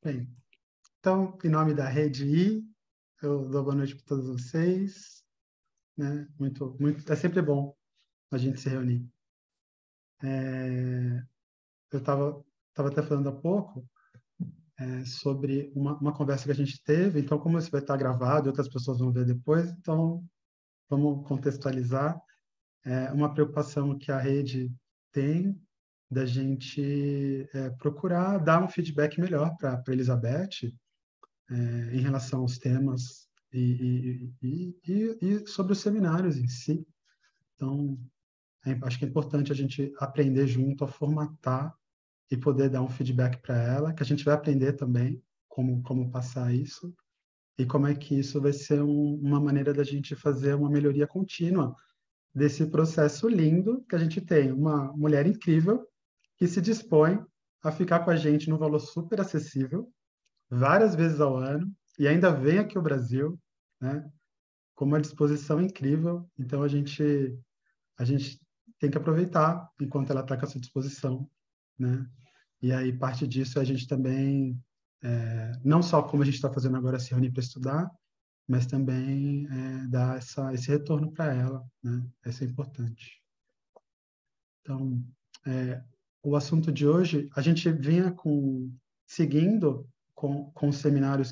Bem, então, em nome da Rede I, eu dou boa noite para todos vocês, né? É sempre bom a gente se reunir. Eu estava até falando há pouco sobre uma conversa que a gente teve, então, como isso vai estar gravado e outras pessoas vão ver depois, então, vamos contextualizar. Uma preocupação que a rede tem da gente procurar dar um feedback melhor para a Elizabeth, em relação aos temas e sobre os seminários em si. Então, acho que é importante a gente aprender junto a formatar e poder dar um feedback para ela, que a gente vai aprender também como passar isso e como é que isso vai ser uma maneira da gente fazer uma melhoria contínua desse processo lindo que a gente tem. Uma mulher incrível que se dispõe a ficar com a gente num valor super acessível, várias vezes ao ano, e ainda vem aqui ao Brasil, né, com uma disposição incrível. Então, a gente tem que aproveitar enquanto ela está com essa disposição, né? E aí, parte disso, a gente também, não só como a gente está fazendo agora, se reunir para estudar, mas também dar esse retorno para ela, né? Isso é importante. Então, é, o assunto de hoje, a gente vinha seguindo com os seminários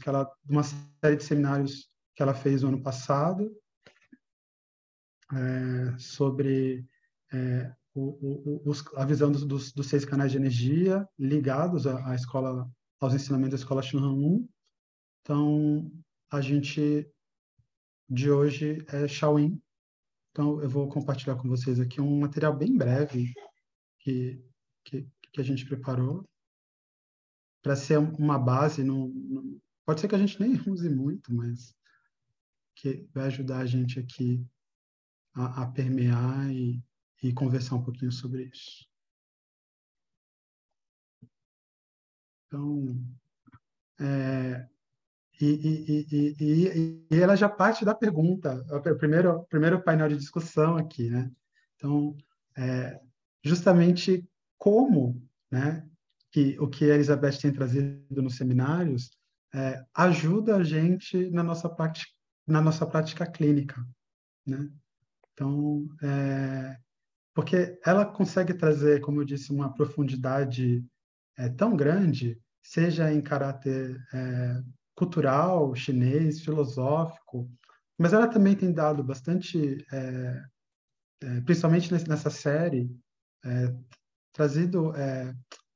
uma série de seminários que ela fez no ano passado, sobre a visão dos 6 canais de energia ligados à escola, aos ensinamentos da escola Shinran. Então, a gente de hoje é Shaolin. Então, eu vou compartilhar com vocês aqui um material bem breve que, que a gente preparou para ser uma base. Pode ser que a gente nem use muito, mas que vai ajudar a gente aqui a permear e conversar um pouquinho sobre isso. Então, e ela já parte da pergunta, o primeiro painel de discussão aqui, né? Então, justamente como, né, que o que a Elizabeth tem trazido nos seminários ajuda a gente na nossa prática clínica, né? Então, porque ela consegue trazer, como eu disse, uma profundidade tão grande, seja em caráter cultural, chinês, filosófico, mas ela também tem dado bastante, principalmente nessa série, trazido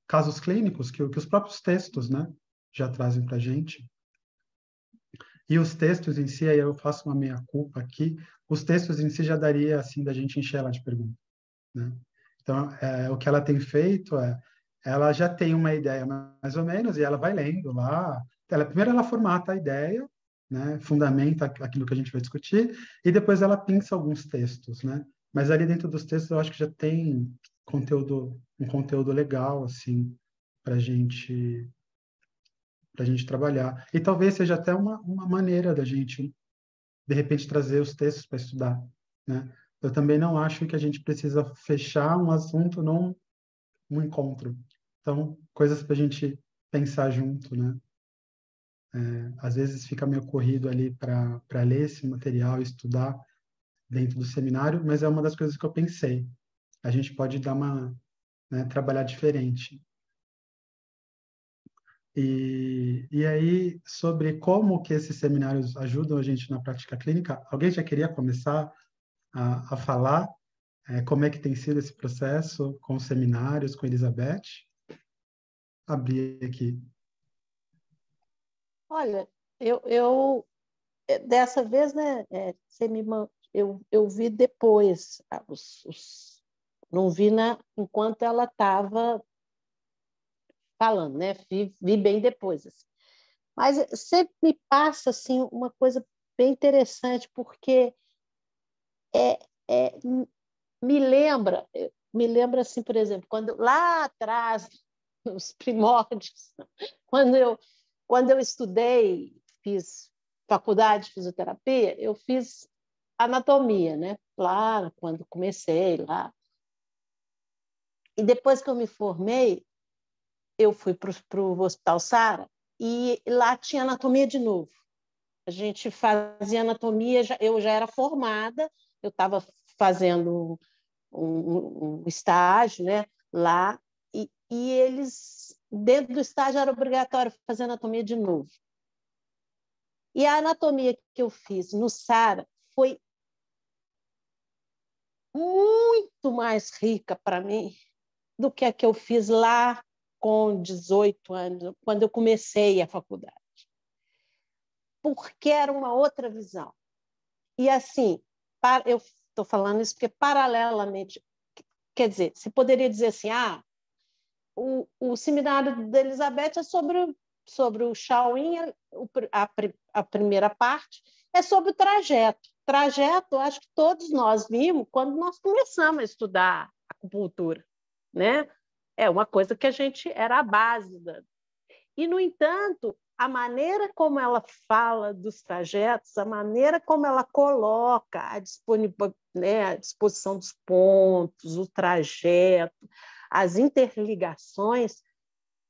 casos clínicos que os próprios textos, né, já trazem para a gente. E os textos em si, aí eu faço uma meia-culpa aqui, os textos em si já daria, assim, da gente encher ela de perguntas, né? Então, o que ela tem feito ela já tem uma ideia mais ou menos, e ela vai lendo lá. Primeiro ela formata a ideia, né, fundamenta aquilo que a gente vai discutir, e depois ela pinça alguns textos, né? Mas ali dentro dos textos eu acho que já tem um conteúdo legal, assim, para gente trabalhar. E talvez seja até uma maneira da gente, de repente, trazer os textos para estudar, né? Eu também não acho que a gente precisa fechar um assunto num encontro. Então, coisas para a gente pensar junto, né? Às vezes fica meio corrido ali para ler esse material e estudar dentro do seminário, mas é uma das coisas que eu pensei. A gente pode trabalhar diferente. E aí, sobre como que esses seminários ajudam a gente na prática clínica, alguém já queria começar a falar como é que tem sido esse processo com os seminários, com Elizabeth? Abrir aqui. Olha, eu dessa vez, né, eu vi depois, não vi enquanto ela estava falando, né? Vi bem depois. Assim. Mas sempre me passa assim uma coisa bem interessante, porque é, é, me lembra assim, por exemplo, quando lá atrás, os primórdios, quando eu estudei, fiz faculdade de fisioterapia, eu fiz anatomia, né? Lá, quando comecei lá. E depois que eu me formei, eu fui para o Hospital Sara e lá tinha anatomia de novo. A gente fazia anatomia, eu já era formada, eu estava fazendo um estágio, né, lá, e eles, dentro do estágio, era obrigatório fazer anatomia de novo. E a anatomia que eu fiz no SARA foi muito mais rica para mim do que a que eu fiz lá com 18 anos, quando eu comecei a faculdade. Porque era uma outra visão. E assim, eu estou falando isso porque paralelamente, quer dizer, você poderia dizer assim, o seminário da Elizabeth é sobre o Shaolin, a primeira parte é sobre o trajeto. Trajeto, acho que todos nós vimos quando nós começamos a estudar acupuntura, né? É uma coisa que a gente era a base da... E, no entanto, a maneira como ela fala dos trajetos, a maneira como ela coloca a disposição dos pontos, o trajeto, as interligações,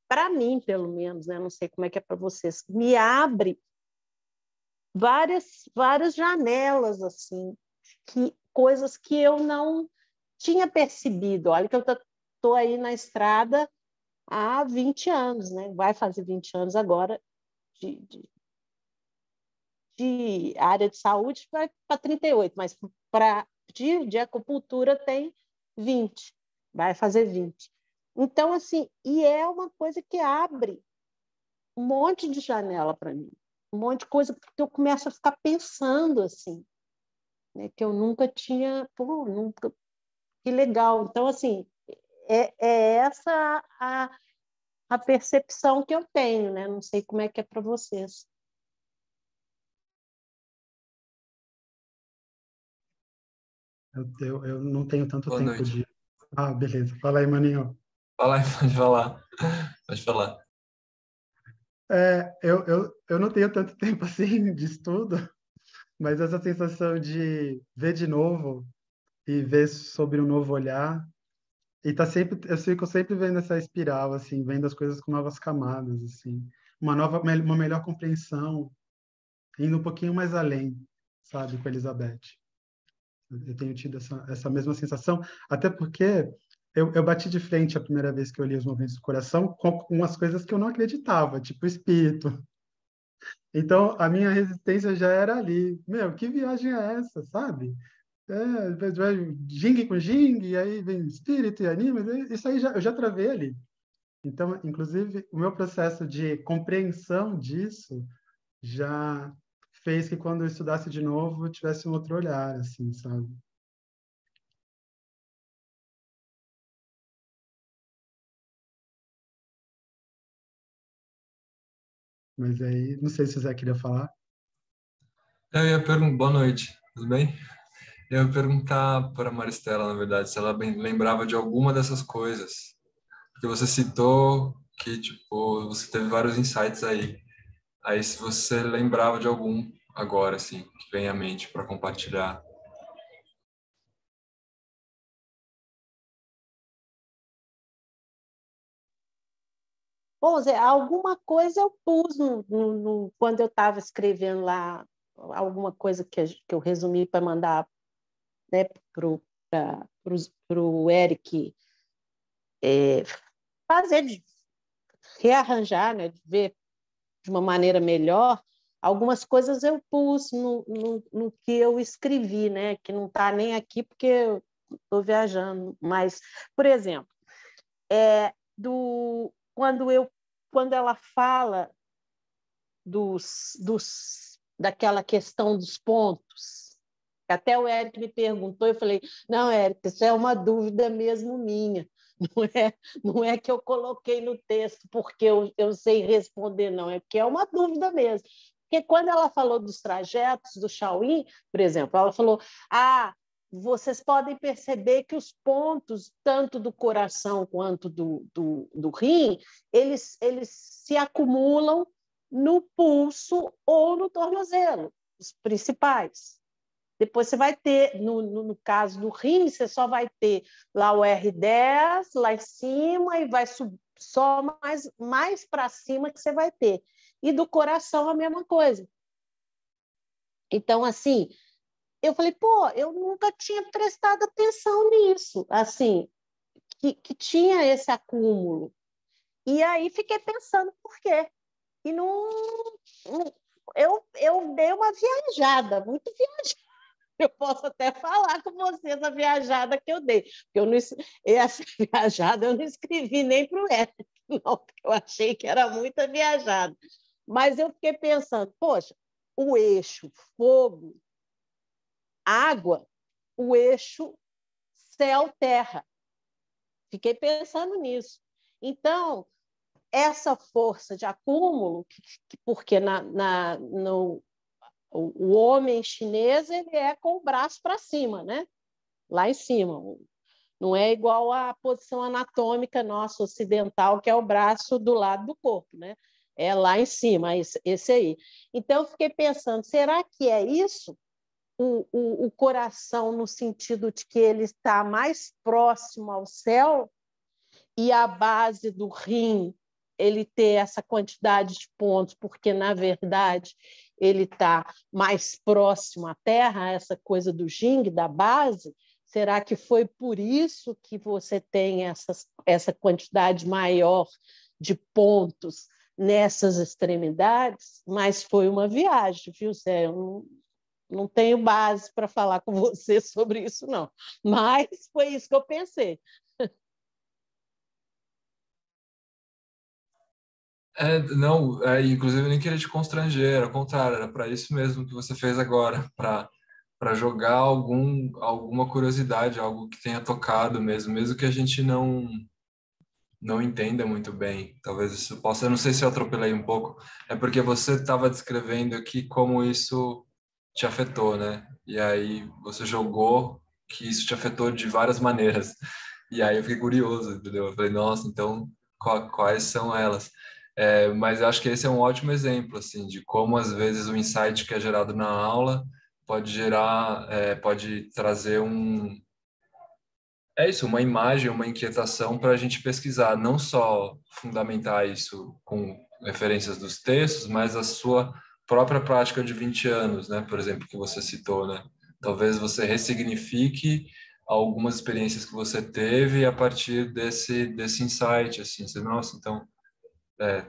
para mim, pelo menos, né? Não sei como é que é para vocês, me abre várias janelas, assim, coisas que eu não tinha percebido. Olha que eu estou aí na estrada há 20 anos, né? Vai fazer 20 anos agora de área de saúde, vai para 38, mas de acupuntura tem 20, vai fazer 20. Então, assim, e é uma coisa que abre um monte de janela para mim, um monte de coisa que eu começo a ficar pensando, assim, né, que eu nunca tinha, nunca, que legal. Então, assim, é essa a percepção que eu tenho, né? Não sei como é que é para vocês. Eu não tenho tanto Boa tempo noite. de... Ah, beleza. Fala aí, Maninho. Fala aí, pode falar. Pode falar. Eu não tenho tanto tempo assim de estudo, mas essa sensação de ver de novo e ver sobre um novo olhar, e tá sempre, eu fico sempre vendo essa espiral, assim, vendo as coisas com novas camadas, assim, uma melhor compreensão, indo um pouquinho mais além, sabe, com a Elizabeth. Eu tenho tido essa mesma sensação, até porque eu bati de frente a primeira vez que eu li Os Movimentos do Coração com umas coisas que eu não acreditava, tipo espírito. Então, a minha resistência já era ali. Meu, que viagem é essa, sabe? Vai Jing com Jing, e aí vem espírito e anima, isso aí eu já travei ali. Então, inclusive, o meu processo de compreensão disso já fez que quando eu estudasse de novo, eu tivesse um outro olhar, assim, sabe? Mas aí, não sei se o Zé queria falar. Eu ia perguntar, boa noite, tudo bem? Eu ia perguntar para a Maristela, na verdade, se ela lembrava de alguma dessas coisas. Porque você citou que, tipo, você teve vários insights aí. Aí, se você lembrava de algum agora, assim, que vem à mente para compartilhar. Bom, Zé, alguma coisa eu pus quando eu estava escrevendo lá, alguma coisa que eu resumi para mandar, né, para o Eric fazer, rearranjar, né, de ver de uma maneira melhor. Algumas coisas eu pus no que eu escrevi, né, que não está nem aqui porque eu estou viajando. Mas, por exemplo, quando ela fala daquela questão dos pontos. Até o Eric me perguntou, eu falei, não, Eric, isso é uma dúvida mesmo minha. Não é que eu coloquei no texto porque eu sei responder, não, é que é uma dúvida mesmo. Porque quando ela falou dos trajetos do Shaolin, por exemplo, ela falou, vocês podem perceber que os pontos, tanto do coração quanto do rim, eles se acumulam no pulso ou no tornozelo, os principais. Depois você vai ter, no caso do rim, você só vai ter lá o R10, lá em cima, e vai só mais para cima que você vai ter. E do coração a mesma coisa. Então, assim, eu falei, pô, eu nunca tinha prestado atenção nisso, assim, que tinha esse acúmulo. E aí fiquei pensando por quê. E eu dei uma viajada, muito viajada. Eu posso até falar com você da viajada que eu dei. Essa viajada eu não escrevi nem para o Eric, não, porque eu achei que era muita viajada. Mas eu fiquei pensando, poxa, o eixo fogo, água, o eixo céu-terra. Fiquei pensando nisso. Então, essa força de acúmulo, porque o homem chinês ele é com o braço para cima, né? Lá em cima. Não é igual à posição anatômica nossa ocidental, que é o braço do lado do corpo, né? É lá em cima, esse aí. Então, eu fiquei pensando, será que é isso? O coração, no sentido de que ele está mais próximo ao céu e a base do rim ele ter essa quantidade de pontos, porque, na verdade, ele está mais próximo à Terra, essa coisa do yin, da base. Será que foi por isso que você tem essa quantidade maior de pontos nessas extremidades? Mas foi uma viagem, viu, Zé? Eu não tenho base para falar com você sobre isso, não. Mas foi isso que eu pensei. Não, inclusive eu nem queria te constranger, era o contrário, era para isso mesmo que você fez agora, para jogar alguma curiosidade, algo que tenha tocado mesmo que a gente não entenda muito bem. Talvez isso possa, eu não sei se eu atropelei um pouco, é porque você estava descrevendo aqui como isso te afetou, né? E aí você jogou que isso te afetou de várias maneiras. E aí eu fiquei curioso, entendeu? Eu falei, nossa, então quais são elas? Mas eu acho que esse é um ótimo exemplo, assim, de como às vezes o insight que é gerado na aula pode trazer uma imagem, uma inquietação para a gente pesquisar, não só fundamentar isso com referências dos textos, mas a sua própria prática de 20 anos, né? Por exemplo, que você citou, né? Talvez você ressignifique algumas experiências que você teve a partir desse insight, assim, você, nossa, então,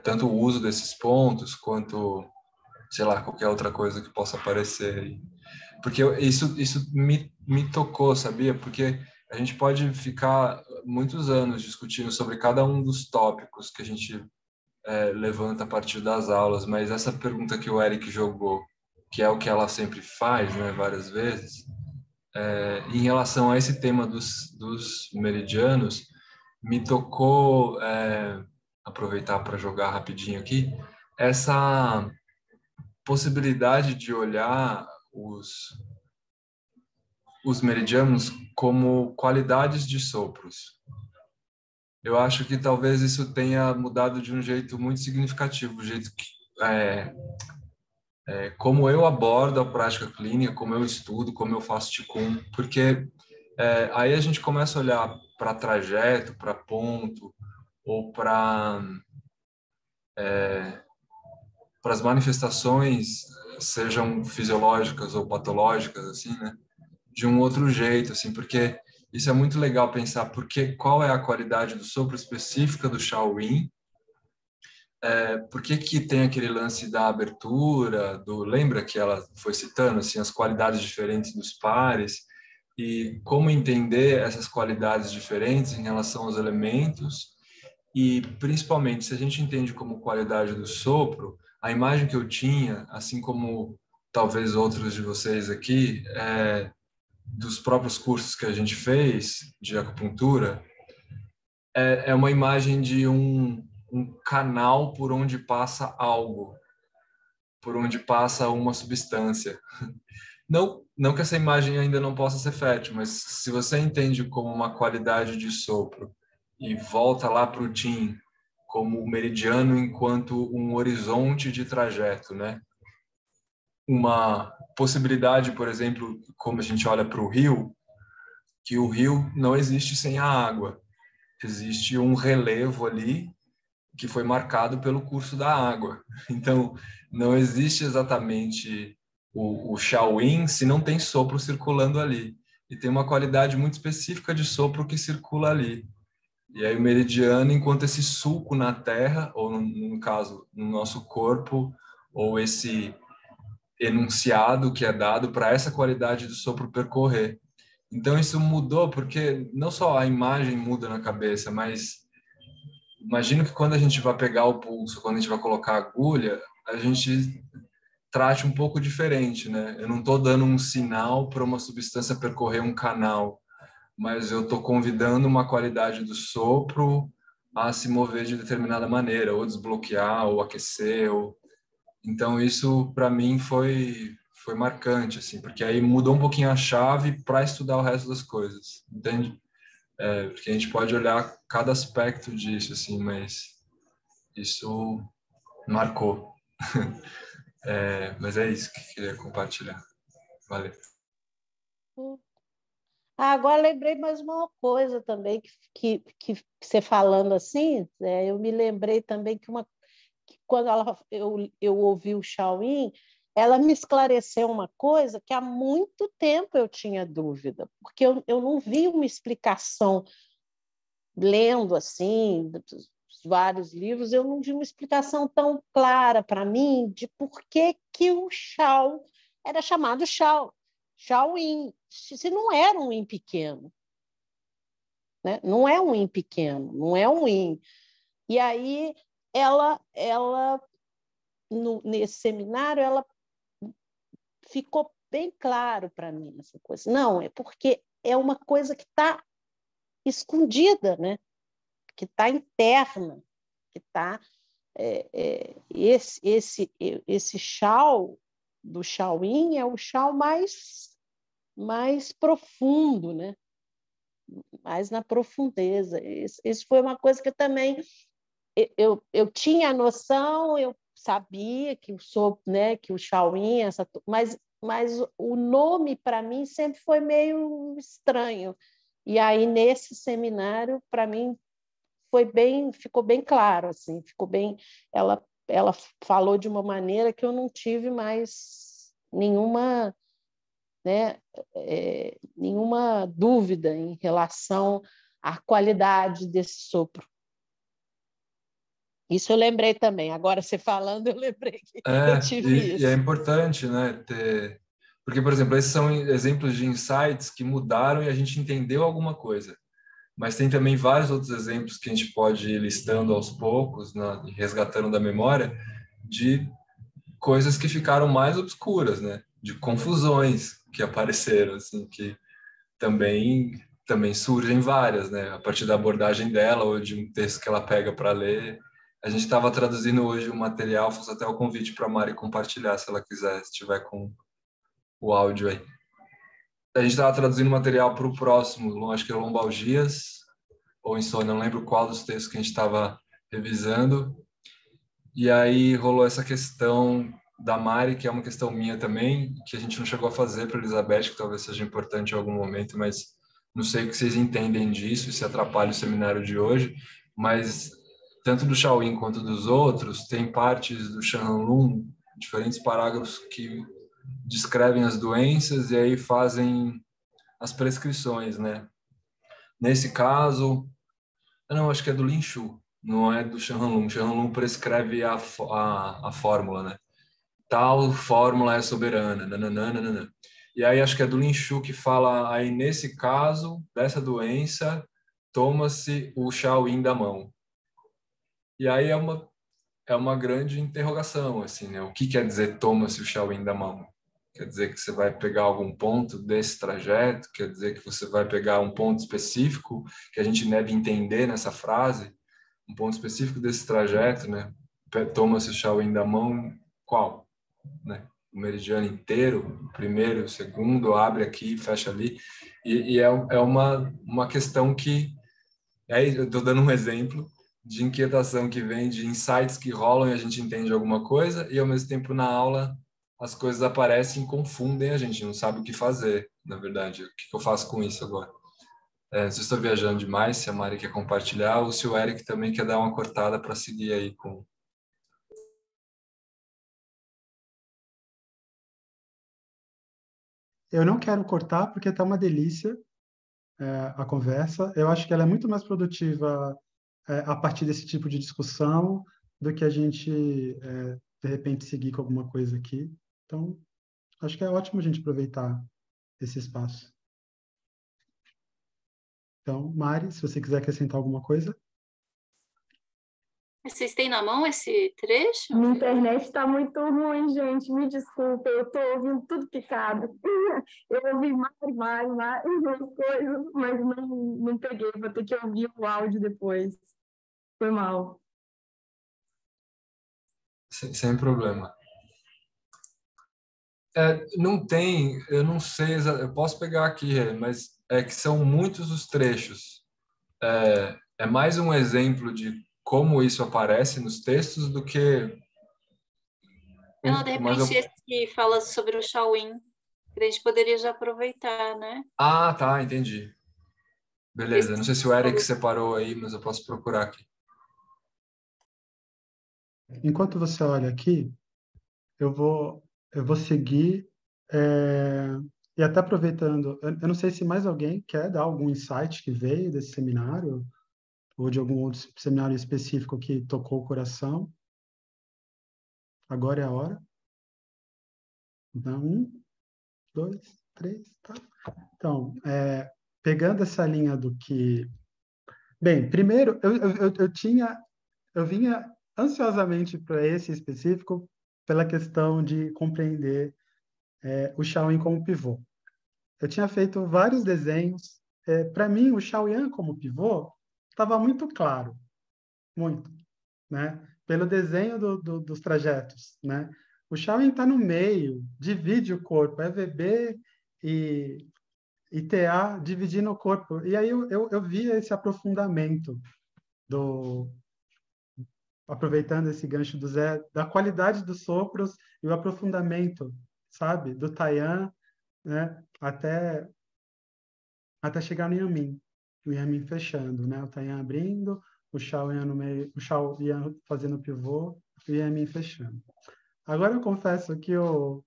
tanto o uso desses pontos quanto, sei lá, qualquer outra coisa que possa aparecer aí. Porque isso me tocou, sabia? Porque a gente pode ficar muitos anos discutindo sobre cada um dos tópicos que a gente levanta a partir das aulas, mas essa pergunta que o Eric jogou, que é o que ela sempre faz, né, várias vezes, em relação a esse tema dos meridianos, me tocou, aproveitar para jogar rapidinho aqui, essa possibilidade de olhar os meridianos como qualidades de sopros. Eu acho que talvez isso tenha mudado de um jeito muito significativo, o jeito que, como eu abordo a prática clínica, como eu estudo, como eu faço Qigong, porque aí a gente começa a olhar para trajeto, para ponto, ou para as manifestações, sejam fisiológicas ou patológicas, assim, né? De um outro jeito, assim, porque isso é muito legal pensar qual é a qualidade do sopro específica do Shaolin, por que tem aquele lance da abertura, lembra que ela foi citando assim as qualidades diferentes dos pares e como entender essas qualidades diferentes em relação aos elementos e principalmente se a gente entende como qualidade do sopro, a imagem que eu tinha, assim como talvez outros de vocês aqui, dos próprios cursos que a gente fez de acupuntura, é uma imagem de um canal por onde passa algo, por onde passa uma substância. Não que essa imagem ainda não possa ser fértil, mas se você entende como uma qualidade de sopro e volta lá para o Tim como o meridiano enquanto um horizonte de trajeto, né? Uma possibilidade, por exemplo, como a gente olha para o rio, que o rio não existe sem a água. Existe um relevo ali que foi marcado pelo curso da água. Então, não existe exatamente o Shaolin se não tem sopro circulando ali. E tem uma qualidade muito específica de sopro que circula ali. E aí o meridiano, enquanto esse sulco na terra, ou no caso, no nosso corpo, ou esse enunciado que é dado para essa qualidade do sopro percorrer. Então isso mudou porque não só a imagem muda na cabeça, mas imagino que quando a gente vai pegar o pulso, quando a gente vai colocar a agulha, a gente trate um pouco diferente, né? Eu não estou dando um sinal para uma substância percorrer um canal, mas eu estou convidando uma qualidade do sopro a se mover de determinada maneira, ou desbloquear, ou aquecer. Então isso para mim foi marcante, assim, porque aí mudou um pouquinho a chave para estudar o resto das coisas, entende? Porque a gente pode olhar cada aspecto disso, assim, mas isso marcou. Mas é isso que eu queria compartilhar. Valeu. Agora lembrei mais uma coisa também, que você falando assim, eu me lembrei também que quando eu ouvi o Shaolin, ela me esclareceu uma coisa que há muito tempo eu tinha dúvida, porque eu não vi uma explicação lendo assim, vários livros, eu não vi uma explicação tão clara para mim de por que o Shao era chamado Shao, Shaolin, se não era um yin pequeno, né? Não é um yin pequeno, não é um yin. E aí ela nesse seminário, ela ficou bem claro para mim essa coisa. Não, é porque é uma coisa que está escondida, né? Que está interna, que está esse Shao do Shaolin é o Shao mais profundo, né? Mais na profundeza. Isso foi uma coisa que eu também eu tinha a noção, eu sabia que né, que o Shaolin, mas o nome para mim sempre foi meio estranho. E aí nesse seminário, para mim, ficou bem claro, assim, ficou bem. Ela falou de uma maneira que eu não tive mais nenhuma, né, nenhuma dúvida em relação à qualidade desse sopro. Isso eu lembrei também. Agora, você falando, eu lembrei que eu tive E é isso. importante, né, porque, por exemplo, esses são exemplos de insights que mudaram e a gente entendeu alguma coisa. Mas tem também vários outros exemplos que a gente pode ir listando aos poucos, né, resgatando da memória, de coisas que ficaram mais obscuras, né, de confusões que apareceram, assim, que também surgem várias, né, a partir da abordagem dela ou de um texto que ela pega para ler. A gente estava traduzindo hoje um material, faço até o convite para a Mari compartilhar, se ela quiser, se tiver com o áudio aí. A gente estava traduzindo material para o próximo, acho que é Lombalgias, ou Insônia, não lembro qual dos textos que a gente estava revisando. E aí rolou essa questão da Mari, que é uma questão minha também, que a gente não chegou a fazer para a Elizabeth, que talvez seja importante em algum momento, mas não sei o que vocês entendem disso, se atrapalha o seminário de hoje, mas tanto do Shaolin quanto dos outros, tem partes do Shanlun, diferentes parágrafos que descrevem as doenças e aí fazem as prescrições, né? Nesse caso, não, acho que é do Lin Shu, não é do Shanlun. Shanlun prescreve a fórmula, né? Tal fórmula é soberana, nananana. E aí acho que é do Lin Shu que fala, aí nesse caso, dessa doença, toma-se o Shaolin da mão. E aí é uma grande interrogação, assim, né? O que quer dizer toma-se o Shaolin da mão? Quer dizer que você vai pegar algum ponto desse trajeto? Quer dizer que você vai pegar um ponto específico que a gente deve entender nessa frase? Um ponto específico desse trajeto, né? Toma-se o Shaolin da mão, qual? Né? O meridiano inteiro, o primeiro, o segundo, abre aqui, fecha ali. E é uma questão que... Aí eu estou dando um exemplo de inquietação que vem de insights que rolam e a gente entende alguma coisa, e ao mesmo tempo na aula as coisas aparecem e confundem a gente, não sabe o que fazer, na verdade. O que eu faço com isso agora? se eu estou viajando demais, se a Mari quer compartilhar, ou se o Eric também quer dar uma cortada para seguir aí com... Eu não quero cortar porque está uma delícia a conversa. Eu acho que ela é muito mais produtiva a partir desse tipo de discussão do que a gente, de repente, seguir com alguma coisa aqui. Então, acho que é ótimo a gente aproveitar esse espaço. Então, Mari, se você quiser acrescentar alguma coisa. Vocês têm na mão esse trecho? Minha internet está muito ruim, gente. Me desculpa, eu estou ouvindo tudo picado. Eu ouvi mais umas coisas, mas não peguei. Vou ter que ouvir o áudio depois. Foi mal. Sem problema. Não tem, eu não sei, eu posso pegar aqui, mas é que são muitos os trechos. É mais um exemplo de como isso aparece nos textos do que... Não, de repente esse fala sobre o Shaolin, que a gente poderia já aproveitar, né? Ah, tá, entendi. Beleza, não sei se o Eric separou aí, mas eu posso procurar aqui. Enquanto você olha aqui, eu vou seguir e até aproveitando, eu não sei se mais alguém quer dar algum insight que veio desse seminário ou de algum outro seminário específico que tocou o coração. Agora é a hora. Então, 1, 2, 3, tá. Então, pegando essa linha do que... Bem, primeiro, eu vinha ansiosamente para esse específico pela questão de compreender o Shaolin como pivô. Eu tinha feito vários desenhos. Para mim, o Shaoyan como pivô estava muito claro, muito, né? Pelo desenho dos trajetos, né? O Shaolin está no meio, divide o corpo, é VB e TA dividindo o corpo. E aí eu via esse aprofundamento aproveitando esse gancho do Zé, da qualidade dos sopros e o aprofundamento, sabe? Do Taian, né? Até chegar no Yamin. O Yamin fechando, né? O Taian abrindo, o Shaoyan no meio, o Shaoyan fazendo pivô e o Yamin fechando. Agora eu confesso que o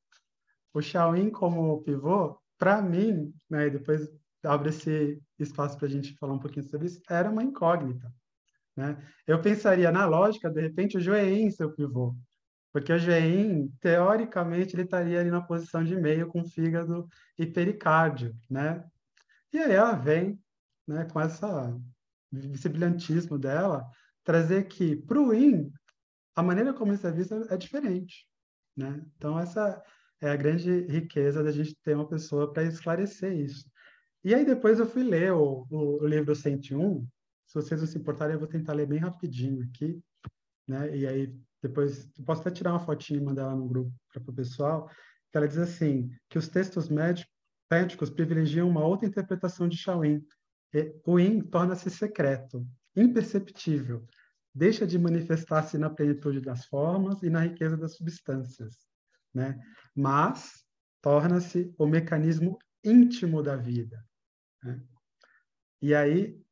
Shaolin como pivô, para mim, né? E depois abre esse espaço para a gente falar um pouquinho sobre isso, era uma incógnita. Né? Eu pensaria, na lógica, de repente, o Joein seu pivô, porque o Joein, teoricamente, ele estaria ali na posição de meio com fígado e pericárdio, né? E aí ela vem, né, com esse brilhantismo dela, trazer que, para o Yin, a maneira como isso é visto é diferente, né? Então, essa é a grande riqueza da gente ter uma pessoa para esclarecer isso. E aí depois eu fui ler o livro 101. Se vocês não se importarem, eu vou tentar ler bem rapidinho aqui, né? E aí depois eu posso até tirar uma fotinha e mandar ela no grupo para o pessoal, que ela diz assim, que os textos médicos privilegiam uma outra interpretação de Shaolin. O Yin torna-se secreto, imperceptível, deixa de manifestar-se na plenitude das formas e na riqueza das substâncias, né? Mas torna-se o mecanismo íntimo da vida, né? E aí,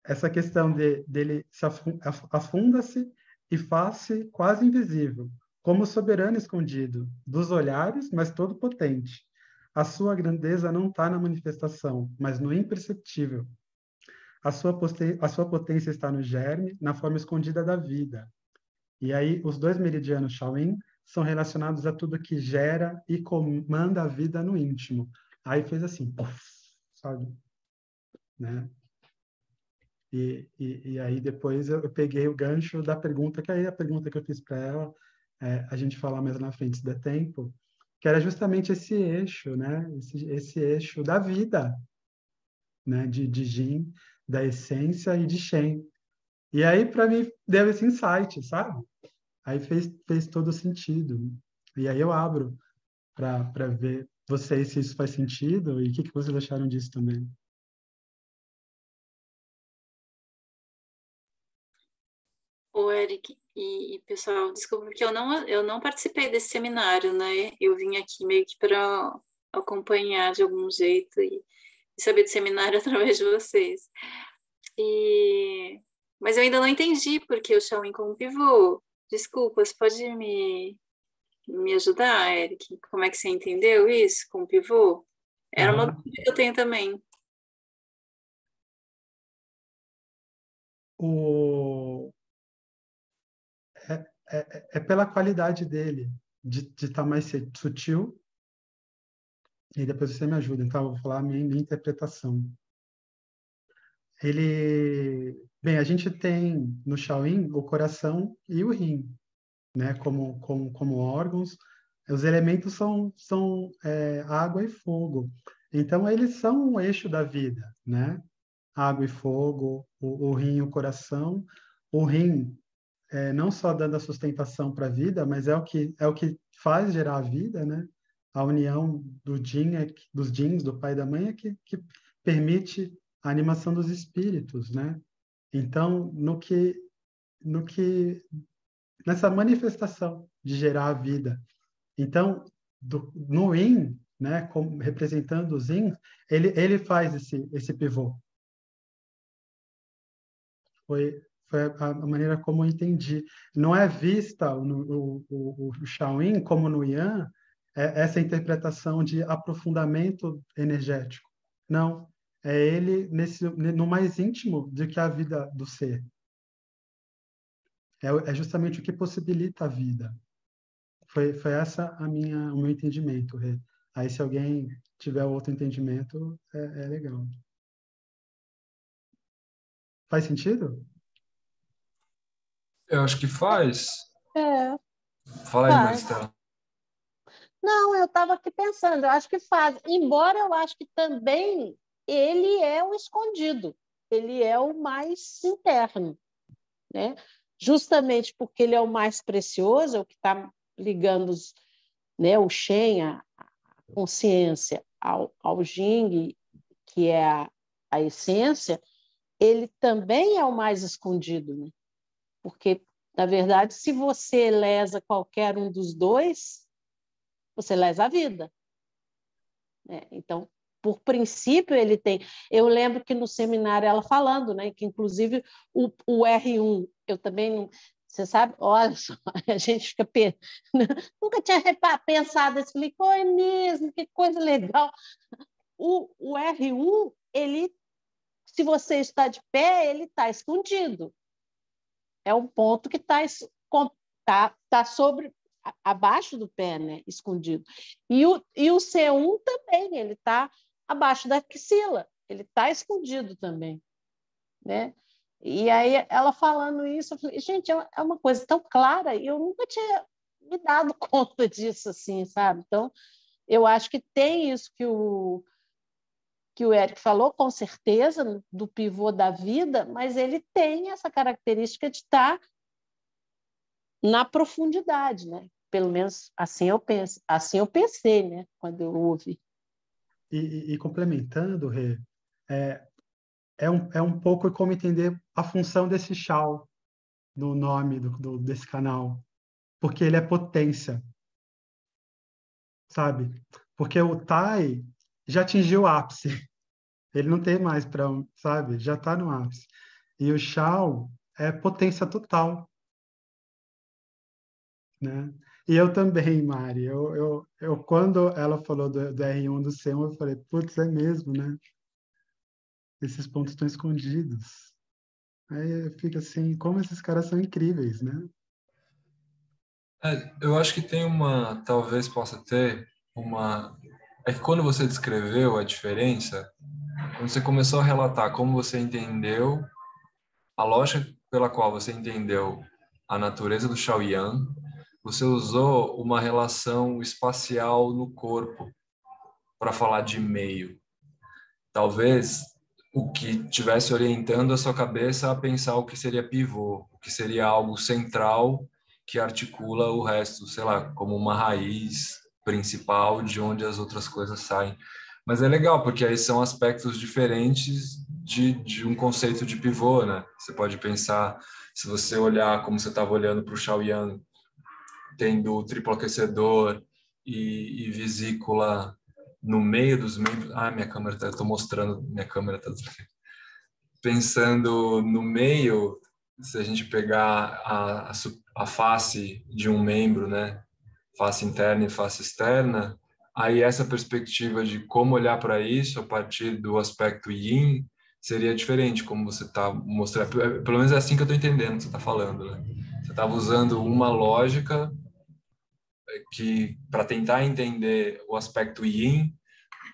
essa questão dele afunda-se e faz-se quase invisível, como soberano escondido, dos olhares, mas todo potente. A sua grandeza não está na manifestação, mas no imperceptível. A sua potência está no germe, na forma escondida da vida. E aí, os 2 meridianos Shaolin são relacionados a tudo que gera e comanda a vida no íntimo. Aí fez assim, puff, sabe? Né? E aí depois eu peguei o gancho da pergunta, que aí a pergunta que eu fiz para ela, a gente falar mais na frente, se der tempo, que era justamente esse eixo, né? Esse eixo da vida, né? De Jin, da essência e de Shen. E aí, para mim, deu esse insight, sabe? Aí fez todo sentido. E aí eu abro para ver vocês se isso faz sentido e o que vocês acharam disso também. O Eric e pessoal, desculpa, porque eu não participei desse seminário, né? Eu vim aqui meio que para acompanhar de algum jeito e saber do seminário através de vocês. Mas eu ainda não entendi porque o Shaolin como pivô. Desculpa, você pode me ajudar, Eric? Como é que você entendeu isso com o pivô? Era uma dúvida que eu tenho também. É pela qualidade dele, de estar mais sutil. E depois você me ajuda. Então, eu vou falar a minha interpretação. Bem, a gente tem no Shaolin o coração e o rim, né? Como órgãos. Os elementos são água e fogo. Então, eles são o eixo da vida, né? Água e fogo, o rim e o coração. O rim não só dando a sustentação para a vida, mas é o que faz gerar a vida, né? A união dos jeans, do pai e da mãe, é que permite a animação dos espíritos, né? Então, nessa manifestação de gerar a vida. Então, no yin, né, representando os yin, ele faz esse pivô. Foi a maneira como eu entendi. Não é vista o Shaolin como no Yan, essa interpretação de aprofundamento energético. Não, é ele no mais íntimo do que a vida do ser. É justamente o que possibilita a vida. Foi essa o meu entendimento, Rê. Aí, se alguém tiver outro entendimento, é legal. Faz sentido? Eu acho que faz. Fala aí, Faz. Maristela. Não, eu estava aqui pensando, eu acho que faz. Embora eu acho que também ele é o escondido, ele é o mais interno, né? Justamente porque ele é o mais precioso, é o que está ligando né, o Shen, a consciência, ao Jing, que é a essência, ele também é o mais escondido, né? Porque, na verdade, se você lesa qualquer um dos dois, você lesa a vida, né? Então, por princípio, ele tem. Eu lembro que no seminário ela falando, né, que inclusive o R1, eu também não. Você sabe, olha só, a gente fica. Nunca tinha pensado assim, falei, foi mesmo, que coisa legal. O R1, ele, se você está de pé, ele está escondido. É um ponto que está sobre, abaixo do pé, né? Escondido. E o C1 também, ele está abaixo da axila, ele está escondido também, né? E aí ela falando isso, eu falei, gente, é uma coisa tão clara, e eu nunca tinha me dado conta disso, assim, sabe? Então, eu acho que tem isso que o Eric falou, com certeza, do pivô da vida, mas ele tem essa característica de estar na profundidade, né? Pelo menos assim eu penso, assim eu pensei, né? Quando eu ouvi. E complementando, Rê, é um pouco como entender a função desse Shao no nome desse canal, porque ele é potência, sabe? Porque o Tai já atingiu o ápice, ele não tem mais para, sabe? Já está no ápice. E o Shao é potência total, né? E eu também, Mari. Quando ela falou do R1 do C1, eu falei, putz, é mesmo, né? Esses pontos estão escondidos. Aí fica assim, como esses caras são incríveis, né? Eu acho que tem talvez possa ter é que quando você descreveu a diferença, quando você começou a relatar como você entendeu, a lógica pela qual você entendeu a natureza do Shaoyan, você usou uma relação espacial no corpo para falar de meio. Talvez o que estivesse orientando a sua cabeça a pensar o que seria pivô, o que seria algo central que articula o resto, sei lá, como uma raiz principal de onde as outras coisas saem. Mas é legal, porque aí são aspectos diferentes de um conceito de pivô, né? Você pode pensar, se você olhar como você estava olhando para o Shaoyan, tendo triplo aquecedor e vesícula no meio dos membros. Ah, minha câmera tá, eu estou mostrando, minha câmera está pensando no meio, se a gente pegar a face de um membro, né? Face interna e face externa, aí essa perspectiva de como olhar para isso a partir do aspecto yin seria diferente, como você está mostrando. Pelo menos é assim que eu estou entendendo o que você está falando, né? Você estava usando uma lógica que para tentar entender o aspecto yin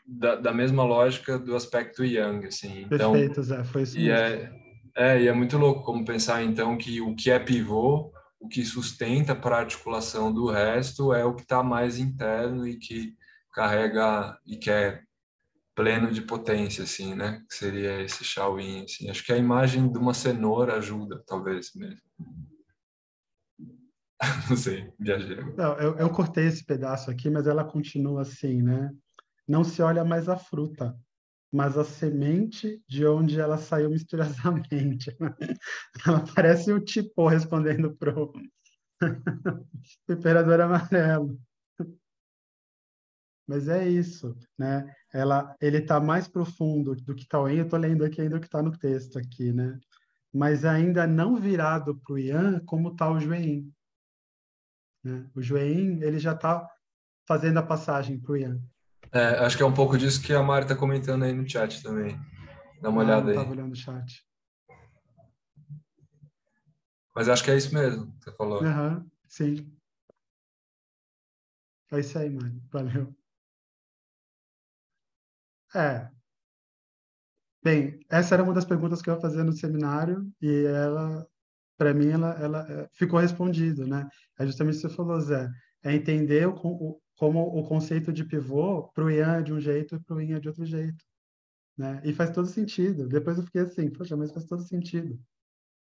da mesma lógica do aspecto yang, assim. Então, Perfeito, Zé, foi isso e mesmo. e é muito louco como pensar então que o que é pivô, o que sustenta para a articulação do resto é o que está mais interno e que carrega e que é pleno de potência, assim, né? Que seria esse Shaolin, assim. Acho que a imagem de uma cenoura ajuda, talvez mesmo. Não sei, viajei agora. Não, eu cortei esse pedaço aqui, mas ela continua assim, né? Não se olha mais a fruta, mas a semente de onde ela saiu misteriosamente. Ela parece o Tipo respondendo pro Imperador Amarelo. Mas é isso, né? Ele está mais profundo do que está o Yin. Eu estou lendo aqui ainda o que está no texto aqui, né? Mas ainda não virado para o Yan como está o Jueyin, né? O Jueyin, ele já está fazendo a passagem para o Yan. Acho que é um pouco disso que a Mari está comentando aí no chat também. Dá uma Ah, não olhada estava aí. olhando o chat. Mas acho que é isso mesmo que você falou. Aham, sim. É isso aí, mano. Valeu. É. Bem, essa era uma das perguntas que eu ia fazer no seminário e ela, para mim, ela ficou respondido, né? É justamente o que você falou, Zé. É entender como o conceito de pivô para o Ian é de um jeito e para o Yin é de outro jeito, né? E faz todo sentido. Depois eu fiquei assim, poxa, mas faz todo sentido,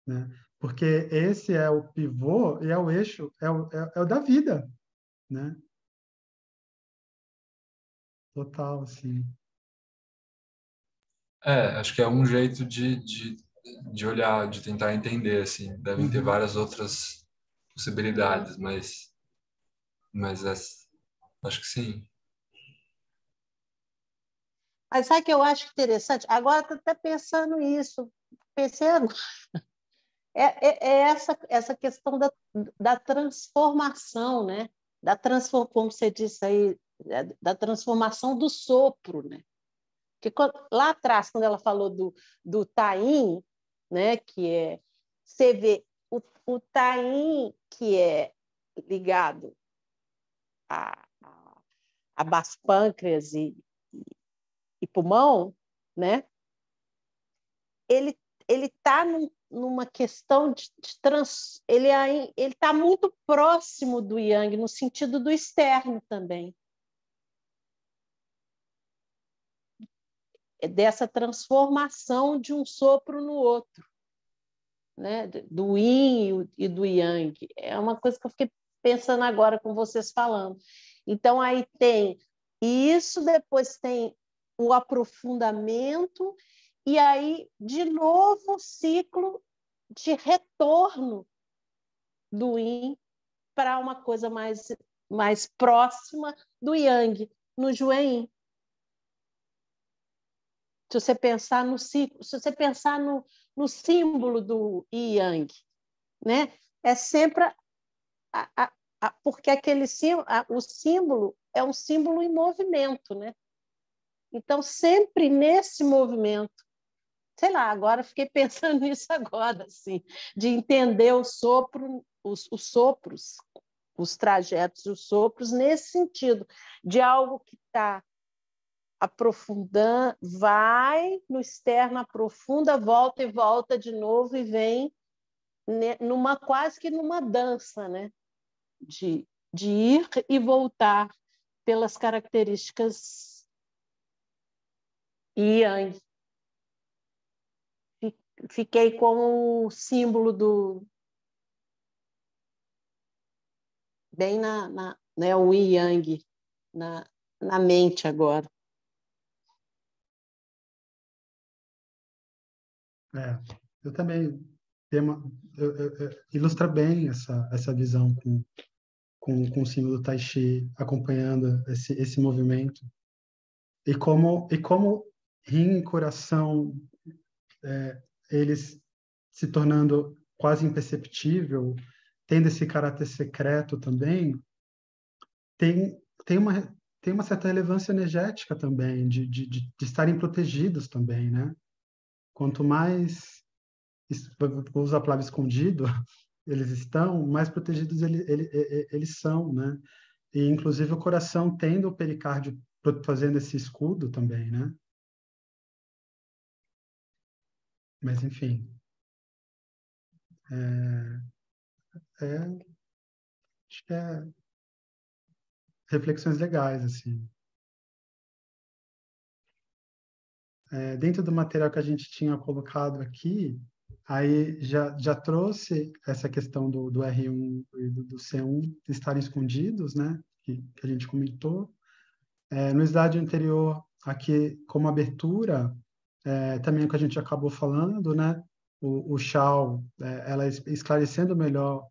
né? Porque esse é o pivô e é o eixo, é o da vida, né? Total, assim. Acho que é um jeito de olhar, de tentar entender, assim. Devem ter Uhum. várias outras possibilidades, mas acho que sim. Mas sabe que eu acho interessante? Agora estou até pensando nisso. Pensei agora. É essa questão da transformação, né? Como você disse aí, da transformação do sopro, né? Porque lá atrás, quando ela falou do taim, né? Que é, você vê o taim que é ligado a baço pâncreas e pulmão, né? Ele ele está numa questão ele está muito próximo do yang no sentido do externo também, dessa transformação de um sopro no outro, né? Do yin e do yang. É uma coisa que eu fiquei pensando agora com vocês falando. Então aí tem isso, depois tem o aprofundamento e aí de novo o ciclo de retorno do yin para uma coisa mais próxima do yang, no Jueyin. Se você pensar no ciclo, se você pensar no símbolo do yang, né? É sempre porque aquele símbolo, o símbolo é um símbolo em movimento, né? Então sempre nesse movimento, sei lá, agora fiquei pensando nisso agora, assim, de entender o sopro, os sopros, os trajetos e os sopros nesse sentido, de algo que está aprofundando, vai no externo, aprofunda, volta e volta de novo e vem numa quase que numa dança, né? De ir e voltar pelas características yang. Fiquei com o símbolo bem né, o yang na mente agora. Eu também ilustra bem essa visão com o símbolo do Tai Chi acompanhando esse movimento, como rim e coração, eles se tornando quase imperceptível, tendo esse caráter secreto também, tem, tem uma, tem uma certa relevância energética também, de estarem protegidos também, né? Quanto mais, vou usar a palavra escondido, eles estão, mais protegidos eles são, né? E, inclusive, o coração tendo o pericárdio fazendo esse escudo também, né? Mas, enfim, acho que é reflexões legais, assim. Dentro do material que a gente tinha colocado aqui, aí já trouxe essa questão do R1 e do C1 estarem escondidos, né? Que a gente comentou. No slide anterior, aqui, como abertura, também o que a gente acabou falando, né? O Shao, ela esclarecendo melhor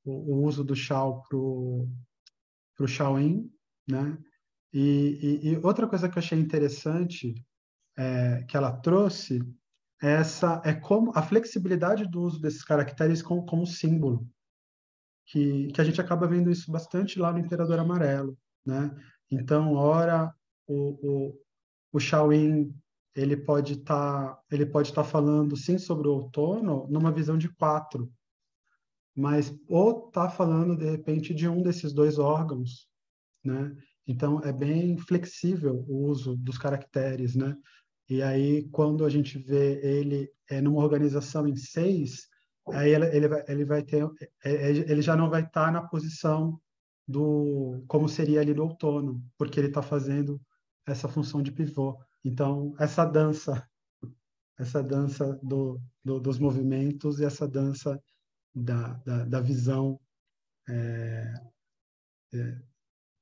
o uso do Shao para o Shaolin, né? E outra coisa que eu achei interessante que ela trouxe é como a flexibilidade do uso desses caracteres como símbolo, que a gente acaba vendo isso bastante lá no Imperador Amarelo, né? Então, ora o Shaolin ele pode estar falando sim sobre o outono numa visão de 4, mas ou está falando de repente de um desses dois órgãos, né? Então é bem flexível o uso dos caracteres, né? E aí quando a gente vê ele numa organização em 6, aí ele vai ter ele já não vai estar na posição do como seria ali no outono, porque ele está fazendo essa função de pivô. Então essa dança dos movimentos e essa dança da visão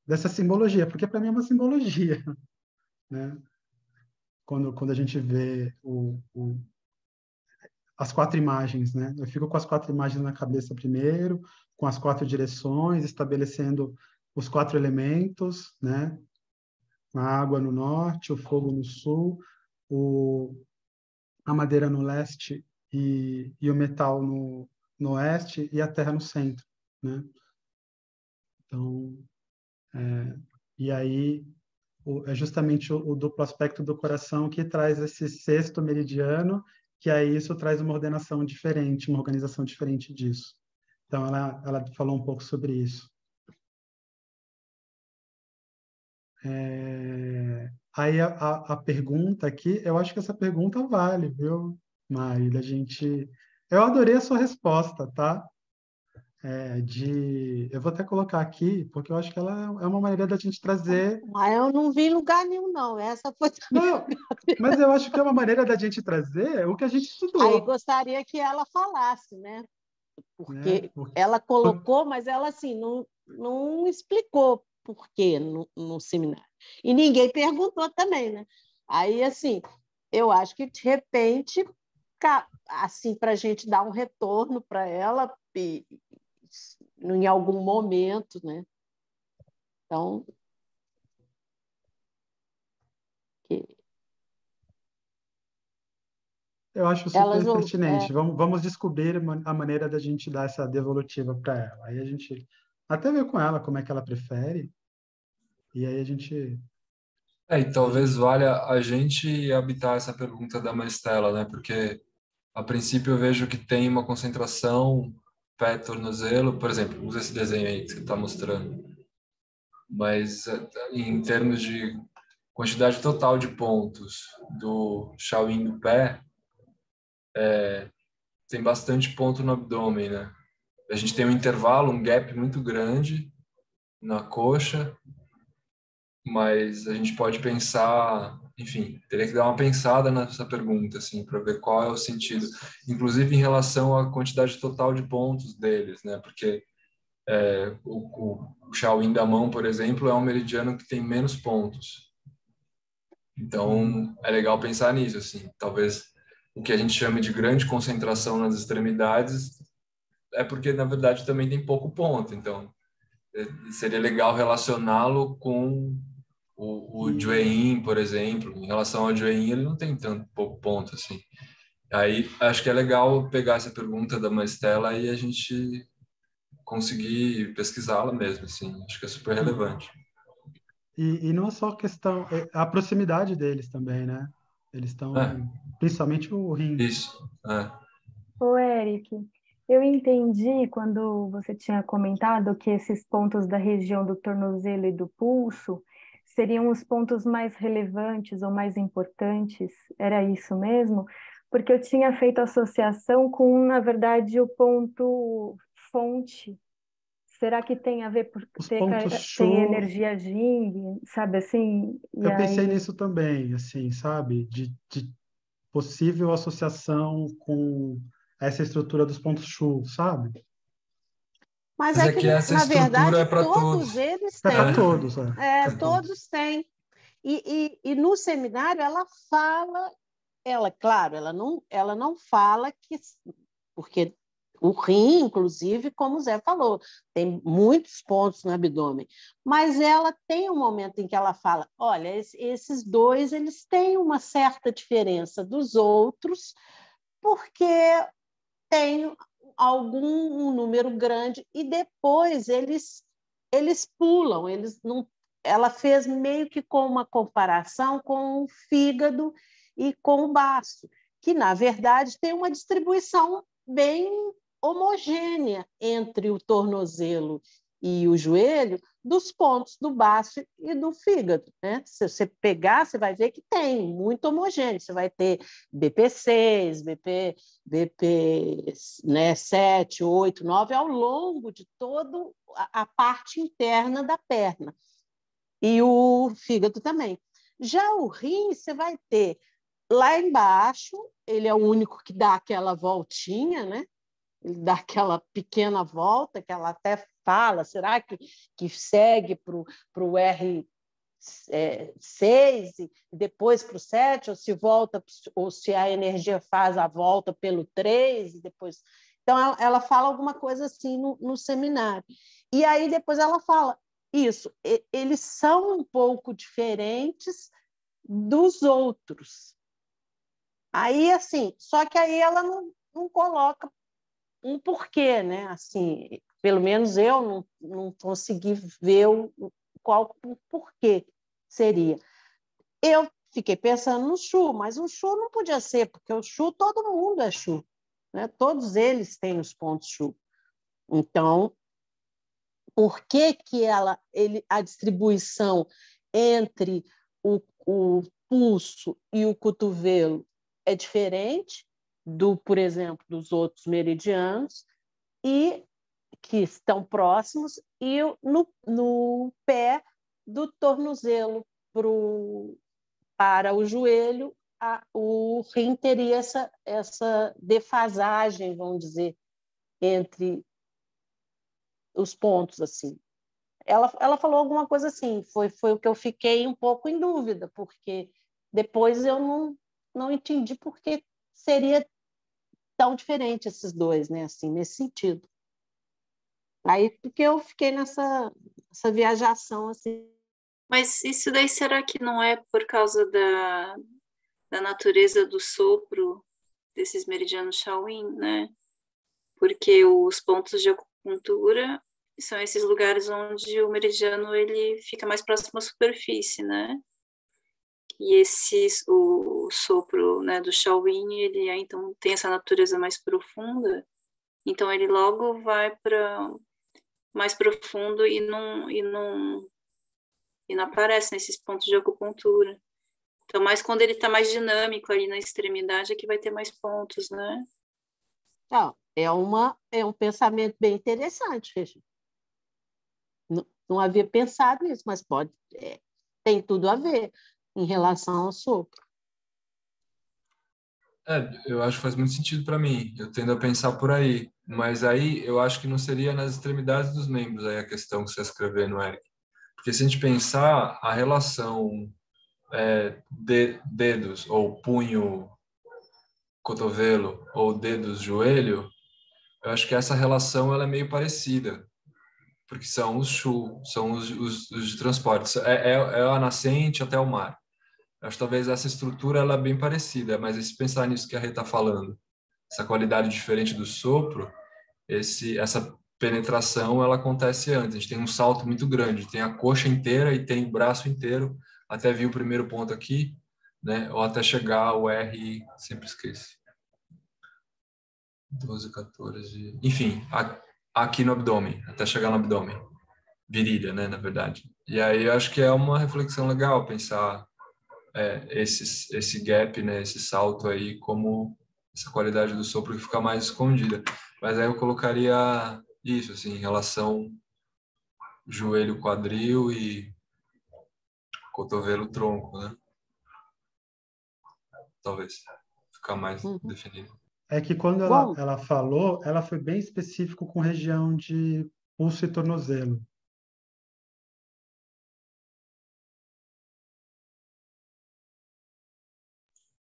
dessa simbologia, porque para mim é uma simbologia, né? Quando a gente vê as 4 imagens, né? Eu fico com as 4 imagens na cabeça primeiro, com as 4 direções, estabelecendo os 4 elementos, né? A água no norte, o fogo no sul, a madeira no leste e o metal no oeste e a terra no centro, né? Então, e aí é justamente o duplo aspecto do coração que traz esse sexto meridiano, que aí isso traz uma ordenação diferente, uma organização diferente disso. Então, ela falou um pouco sobre isso. Aí a pergunta aqui, eu acho que essa pergunta vale, viu, Mari, da gente... Eu adorei a sua resposta, tá? Eu vou até colocar aqui, porque eu acho que ela é uma maneira da gente trazer... Mas eu não vi em lugar nenhum, não. Essa foi... Não, mas eu acho que é uma maneira da gente trazer o que a gente Aí estudou. gostaria que ela falasse, né? Né? Porque ela colocou, mas ela assim não explicou por quê no seminário. E ninguém perguntou também, né? Aí, assim, eu acho que, de repente, assim, para a gente dar um retorno para ela em algum momento, né? Então, Eu acho elas super pertinente. Vamos descobrir a maneira da gente dar essa devolutiva para ela. Aí a gente até vê com ela como é que ela prefere. E aí a gente... E talvez valha a gente habitar essa pergunta da Maristela, né? Porque, a princípio, eu vejo que tem uma concentração pé-tornozelo, por exemplo, usa esse desenho aí que você está mostrando. Mas, em termos de quantidade total de pontos do Shaolin do pé, tem bastante ponto no abdômen, né? A gente tem um intervalo, um gap muito grande na coxa, mas a gente pode pensar, enfim, teria que dar uma pensada nessa pergunta, assim, para ver qual é o sentido, inclusive em relação à quantidade total de pontos deles, né? Porque o Shaolin da mão, por exemplo, é um meridiano que tem menos pontos. Então, é legal pensar nisso, assim. Talvez o que a gente chama de grande concentração nas extremidades é porque, na verdade, também tem pouco ponto. Então, seria legal relacioná-lo com O Jueyin, por exemplo, em relação ao Jueyin, ele não tem tanto pouco ponto assim. Aí acho que é legal pegar essa pergunta da Maristela e a gente conseguir pesquisá-la mesmo, assim. Acho que é super relevante. E não é só questão, a proximidade deles também, né? Eles É, estão, principalmente o rim. isso. É. Ô, Eric, eu entendi quando você tinha comentado que esses pontos da região do tornozelo e do pulso seriam os pontos mais relevantes ou mais importantes. Era isso mesmo? Porque eu tinha feito associação com, na verdade, o ponto fonte. Será que tem a ver por Os ter, pontos tem Shu, energia Jing, sabe assim? E eu pensei aí, nisso também, assim, sabe? De possível associação com essa estrutura dos pontos Shu, sabe? Mas Mas é é que, que essa na estrutura verdade, é para todos todos. eles É para têm. todos, é. Para todos. Todos têm. E no seminário ela fala, claro, ela não fala que, porque o rim, inclusive, como o Zé falou, tem muitos pontos no abdômen, mas ela tem um momento em que ela fala, olha, esses dois, eles têm uma certa diferença dos outros, porque tem um número grande, e depois eles pulam, eles não. Ela fez meio que com uma comparação com o fígado e com o baço, que, na verdade, tem uma distribuição bem homogênea entre o tornozelo e o joelho, dos pontos do baço e do fígado. Né? Se você pegar, você vai ver que tem, muito homogêneo. Você vai ter BP6, BP, né, 7, 8, 9, ao longo de toda a parte interna da perna. E o fígado também. Já o rim, você vai ter lá embaixo, ele é o único que dá aquela voltinha, né? Ele dá aquela pequena volta, que ela até fala, será que segue para o R6 e depois para o 7, ou se volta, ou se a energia faz a volta pelo 3 e depois. Então, ela fala alguma coisa assim no seminário. E aí depois ela fala isso, eles são um pouco diferentes dos outros. Aí, assim, só que aí ela não coloca um porquê, né? Assim, pelo menos eu não consegui ver qual o porquê seria. Eu fiquei pensando no Chu, mas o Chu não podia ser, porque o Chu, todo mundo é Chu, né? Todos eles têm os pontos Chu. Então, por que que a distribuição entre o pulso e o cotovelo é diferente por exemplo, dos outros meridianos, e que estão próximos, e no pé do tornozelo para o joelho, o rim teria essa defasagem, vamos dizer, entre os pontos, assim. Ela falou alguma coisa assim, foi o que eu fiquei um pouco em dúvida, porque depois eu não entendi por que seria tão diferente esses dois, né? Assim, nesse sentido. Aí porque eu fiquei essa viajação assim. Mas isso daí será que não é por causa da natureza do sopro desses meridianos Shaolin, né? Porque os pontos de acupuntura são esses lugares onde o meridiano ele fica mais próximo à superfície, né? E o sopro, né, do Shaolin, ele então tem essa natureza mais profunda, então ele logo vai para mais profundo e não aparece nesses pontos de acupuntura. Então, mais quando ele está mais dinâmico ali na extremidade é que vai ter mais pontos, né? Não, é um pensamento bem interessante, Regina. Não havia pensado nisso, mas tem tudo a ver em relação ao sopro. Eu acho que faz muito sentido para mim. Eu tendo a pensar por aí. Mas aí eu acho que não seria nas extremidades dos membros aí a questão que você escreveu no Eric. Porque se a gente pensar a relação de dedos ou punho, cotovelo ou dedos, joelho, eu acho que essa relação ela é meio parecida. porque são os CHU, são os de transporte. É a nascente até o mar. Acho que talvez essa estrutura ela é bem parecida, mas se pensar nisso que a Rê está falando, essa qualidade diferente do sopro, essa penetração ela acontece antes. A gente tem um salto muito grande, tem a coxa inteira e tem o braço inteiro, até vir o primeiro ponto aqui, né? Ou até chegar ao R, sempre esqueço. 12, 14, enfim, aqui no abdômen, até chegar no abdômen. Virilha, né, na verdade. E aí eu acho que é uma reflexão legal pensar esse gap, né, esse salto aí, como essa qualidade do sopro que fica mais escondida. Mas aí eu colocaria isso, assim, em relação joelho, quadril e cotovelo, tronco, né? Talvez ficar mais definido. É que quando Bom, ela falou, ela foi bem específico com região de pulso e tornozelo.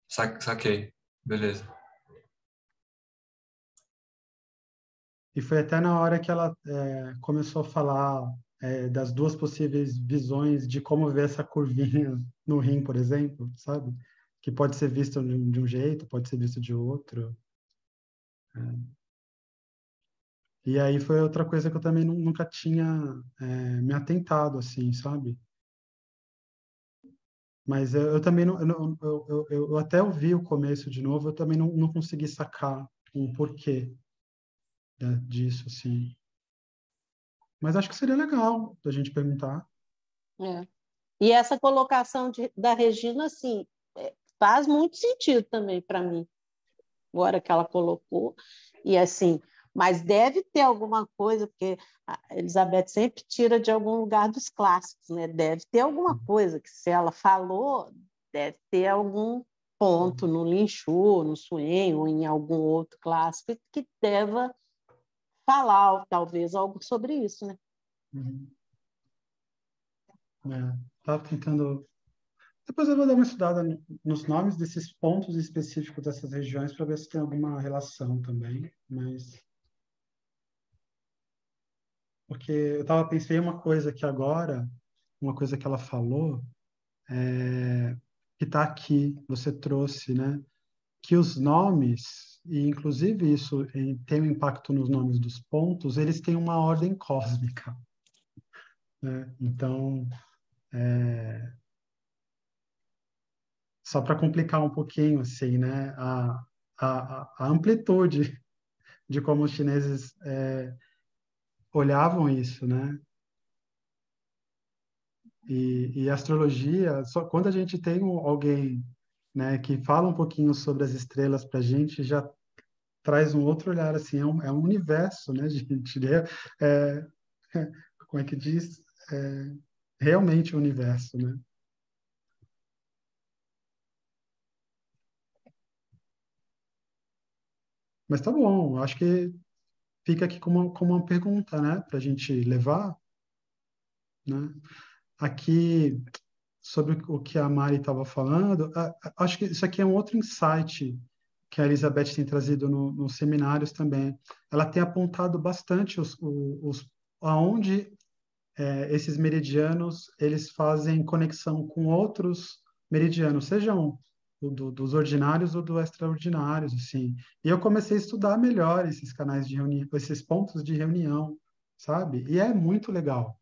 Saquei. Beleza. E foi até na hora que ela começou a falar das duas possíveis visões de como ver essa curvinha no rim, por exemplo, sabe? Que pode ser visto de um jeito, pode ser visto de outro. E aí foi outra coisa que eu também nunca tinha me atentado, assim, sabe? Mas eu também não, eu até ouvi o começo de novo, eu também não consegui sacar um porquê, né, disso, assim. Mas acho que seria legal da gente perguntar. é. E essa colocação da Regina, assim, faz muito sentido também para mim, agora que ela colocou. E assim, mas deve ter alguma coisa, porque a Elizabeth sempre tira de algum lugar dos clássicos, né? Deve ter alguma coisa que, se ela falou, deve ter algum ponto no Lin Shu, no Suen, ou em algum outro clássico que deva falar, talvez, algo sobre isso, né? Uhum. Tava tentando. Depois eu vou dar uma estudada nos nomes desses pontos específicos dessas regiões para ver se tem alguma relação também. Mas porque eu tava pensei uma coisa que agora, uma coisa que ela falou, que está aqui, você trouxe, né? Que os nomes, e inclusive isso tem um impacto nos nomes dos pontos, eles têm uma ordem cósmica, né? Então, só para complicar um pouquinho, assim, né? A amplitude de como os chineses olhavam isso, né? E a astrologia, só quando a gente tem alguém, né, que fala um pouquinho sobre as estrelas para a gente, já traz um outro olhar, assim, é um universo, né, gente? É, como é que diz? É, realmente um universo, né? Mas tá bom, acho que fica aqui como uma pergunta, né, para a gente levar, né? Aqui, sobre o que a Mari estava falando, acho que isso aqui é um outro insight que a Elizabeth tem trazido nos seminários também. Ela tem apontado bastante aonde esses meridianos eles fazem conexão com outros meridianos, sejam dos ordinários ou do extraordinários, assim. E eu comecei a estudar melhor esses canais de reunião, esses pontos de reunião, sabe? E é muito legal.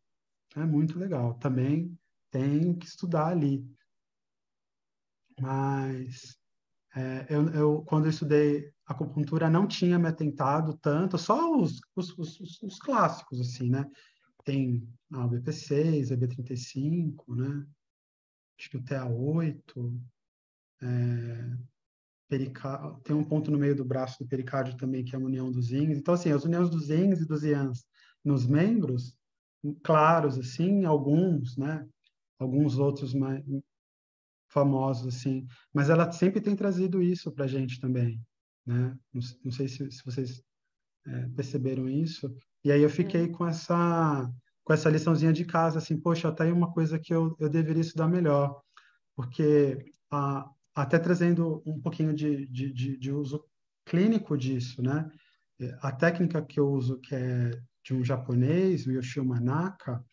É muito legal. Também tem que estudar ali. Mas quando eu estudei acupuntura, não tinha me atentado tanto, só os clássicos, assim, né? Tem o BP6, a B35, né? Acho que o TA8, tem um ponto no meio do braço do pericárdio também, que é a união dos yins. Então, assim, as uniões dos yins e dos yans nos membros, claros, assim, alguns, né? Alguns outros mais famosos, assim. Mas ela sempre tem trazido isso para a gente também, né? Não sei se vocês perceberam isso. E aí eu fiquei com essa liçãozinha de casa, assim, poxa, tá aí uma coisa que eu deveria estudar melhor, porque até trazendo um pouquinho de uso clínico disso, né? A técnica que eu uso, que é de um japonês, o Yoshio Manaka,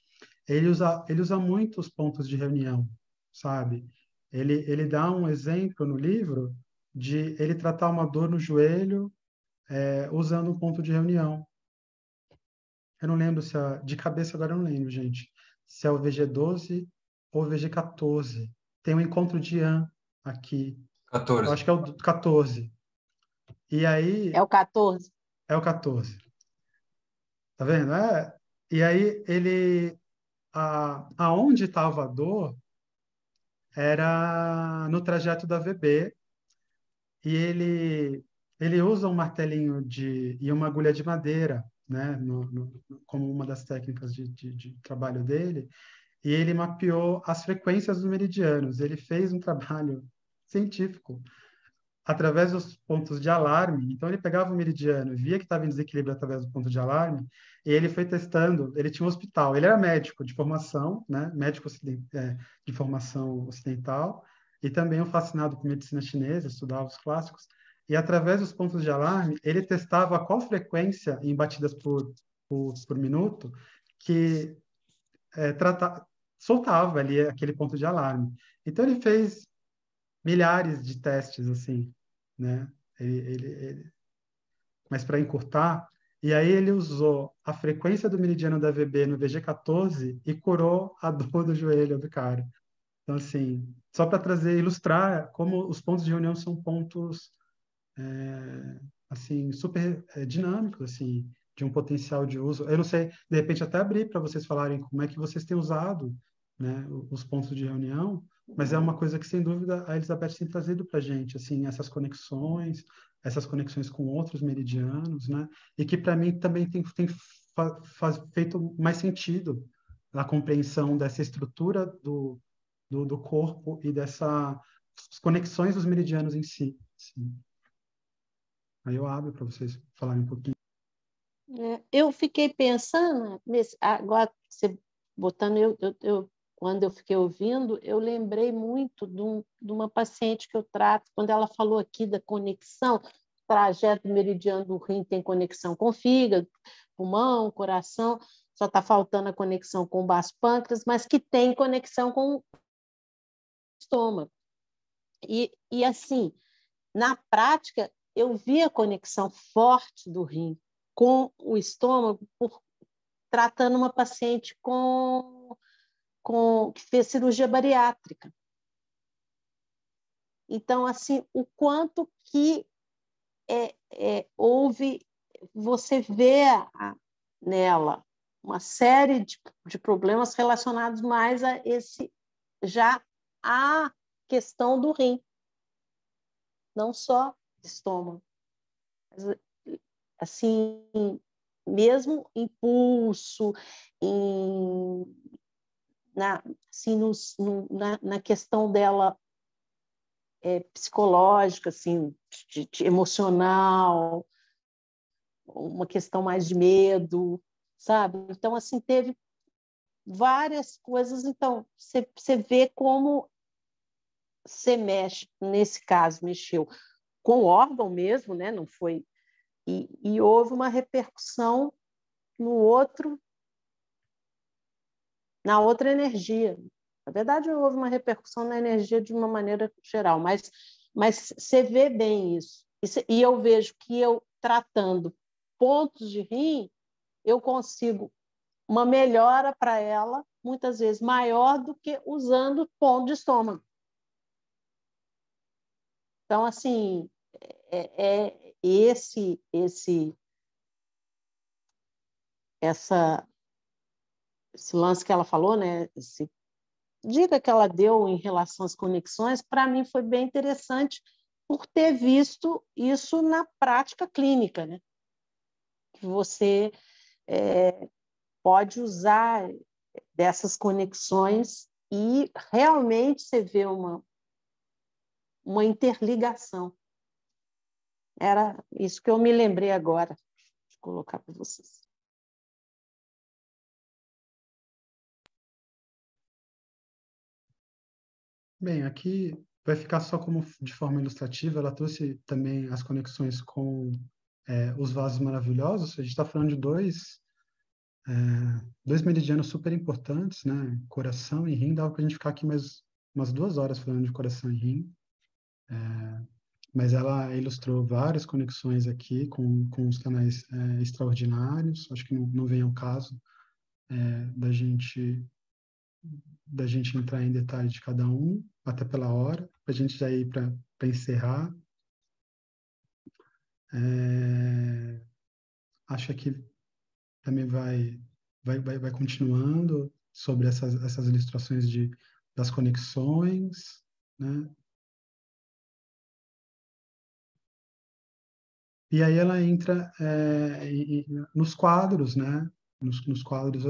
ele usa muito os pontos de reunião, sabe? Ele dá um exemplo no livro de ele tratar uma dor no joelho usando um ponto de reunião. Eu não lembro se de cabeça agora eu não lembro, gente. Se é o VG12 ou o VG14. Tem um encontro de Yan aqui. Eu 14. acho que é o 14. E aí... É o 14. É o 14. Tá vendo? E aí aonde estava a dor era no trajeto da VB, e ele usa um martelinho e uma agulha de madeira, né, como uma das técnicas de trabalho dele, e ele mapeou as frequências dos meridianos. Ele fez um trabalho científico através dos pontos de alarme. Então, ele pegava o meridiano, via que estava em desequilíbrio através do ponto de alarme, e ele foi testando. Ele tinha um hospital. Ele era médico de formação, né? Médico de formação ocidental, e também um fascinado por medicina chinesa, estudava os clássicos. E, através dos pontos de alarme, ele testava qual frequência em batidas por minuto que soltava ali aquele ponto de alarme. Então, ele fez milhares de testes, assim, né? Mas para encurtar, e aí ele usou a frequência do meridiano da VB no VG14 e curou a dor do joelho do cara. Então, assim, só para ilustrar como os pontos de reunião são pontos, assim, super dinâmicos, assim, de um potencial de uso. Eu não sei, de repente até abrir para vocês falarem como é que vocês têm usado, né, os pontos de reunião, mas é uma coisa que, sem dúvida, a Elizabeth tem trazido para a gente, assim, essas conexões com outros meridianos, né, e que, para mim, também tem feito mais sentido na compreensão dessa estrutura do corpo e dessas conexões dos meridianos em si. Assim. Aí eu abro para vocês falarem um pouquinho. Eu fiquei pensando, agora você botando, quando eu fiquei ouvindo, eu lembrei muito de uma paciente que eu trato, quando ela falou aqui da conexão, o trajeto meridiano do rim tem conexão com o fígado, pulmão, coração, só está faltando a conexão com o baço pâncreas, mas que tem conexão com o estômago. E assim, na prática, eu vi a conexão forte do rim com o estômago tratando uma paciente que fez cirurgia bariátrica. Então, assim, o quanto que houve, você vê nela uma série de problemas relacionados mais a a questão do rim, não só estômago. Mas, assim, mesmo impulso, na questão dela psicológica, assim, de emocional, uma questão mais de medo, sabe? Então, assim, teve várias coisas. Então, você vê como você mexe, nesse caso, mexeu com o órgão mesmo, né? Não foi... E houve uma repercussão na outra energia. Na verdade, houve uma repercussão na energia de uma maneira geral, mas você vê bem isso. E eu vejo que eu, tratando pontos de rim, eu consigo uma melhora para ela, muitas vezes maior do que usando ponto de estômago. Então, assim, esse lance que ela falou, né? Dica que ela deu em relação às conexões, para mim foi bem interessante por ter visto isso na prática clínica, né? Que você pode usar dessas conexões e realmente você vê uma interligação. Era isso que eu me lembrei agora de colocar para vocês. Bem, aqui vai ficar só como de forma ilustrativa. Ela trouxe também as conexões com os vasos maravilhosos. A gente está falando de dois Dois meridianos super importantes, né? Coração e rim. Dava para a gente ficar aqui mais umas 2 horas falando de coração e rim. Mas ela ilustrou várias conexões aqui com os canais extraordinários. Acho que não vem ao caso da gente entrar em detalhe de cada um, até pela hora, para a gente já ir para encerrar. Acho que também vai continuando sobre essas ilustrações das conexões, né? E aí ela entra nos quadros, né? Nos quadros,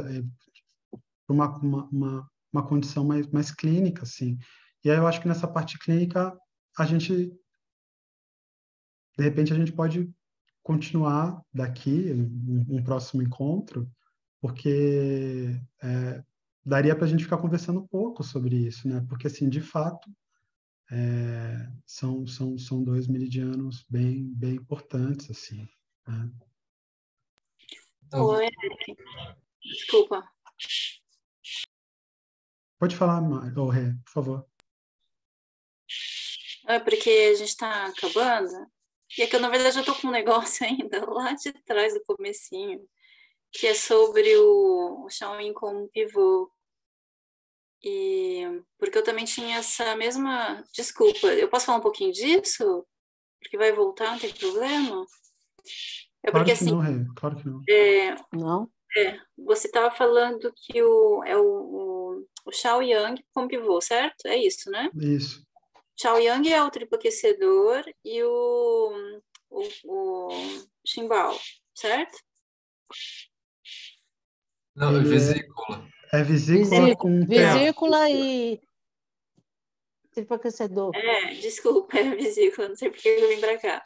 uma condição mais clínica, assim. E aí eu acho que nessa parte clínica, de repente, a gente pode continuar daqui, um próximo encontro, porque daria para a gente ficar conversando um pouco sobre isso, né? Porque, assim, de fato, são dois meridianos bem importantes, assim, né? Oi, Eric. Desculpa. Pode falar, Rê, por favor. É porque a gente está acabando. E é que eu, na verdade, eu tô com um negócio ainda lá de trás do comecinho, que é sobre o Shaolin como pivô. E porque eu também tinha essa mesma. Desculpa, eu posso falar um pouquinho disso? Porque vai voltar, não tem problema? É Claro porque que assim. não, Rê, claro que não. Não? Você estava falando que o Shao Yang com pivô, certo? É isso, né? Isso. Shao Yang é o triplo aquecedor e o Chimbao, certo? Não, Ele vesícula. é vesícula com PA. Vesícula e triplo aquecedor. Desculpa, é vesícula, não sei porque eu vim pra cá.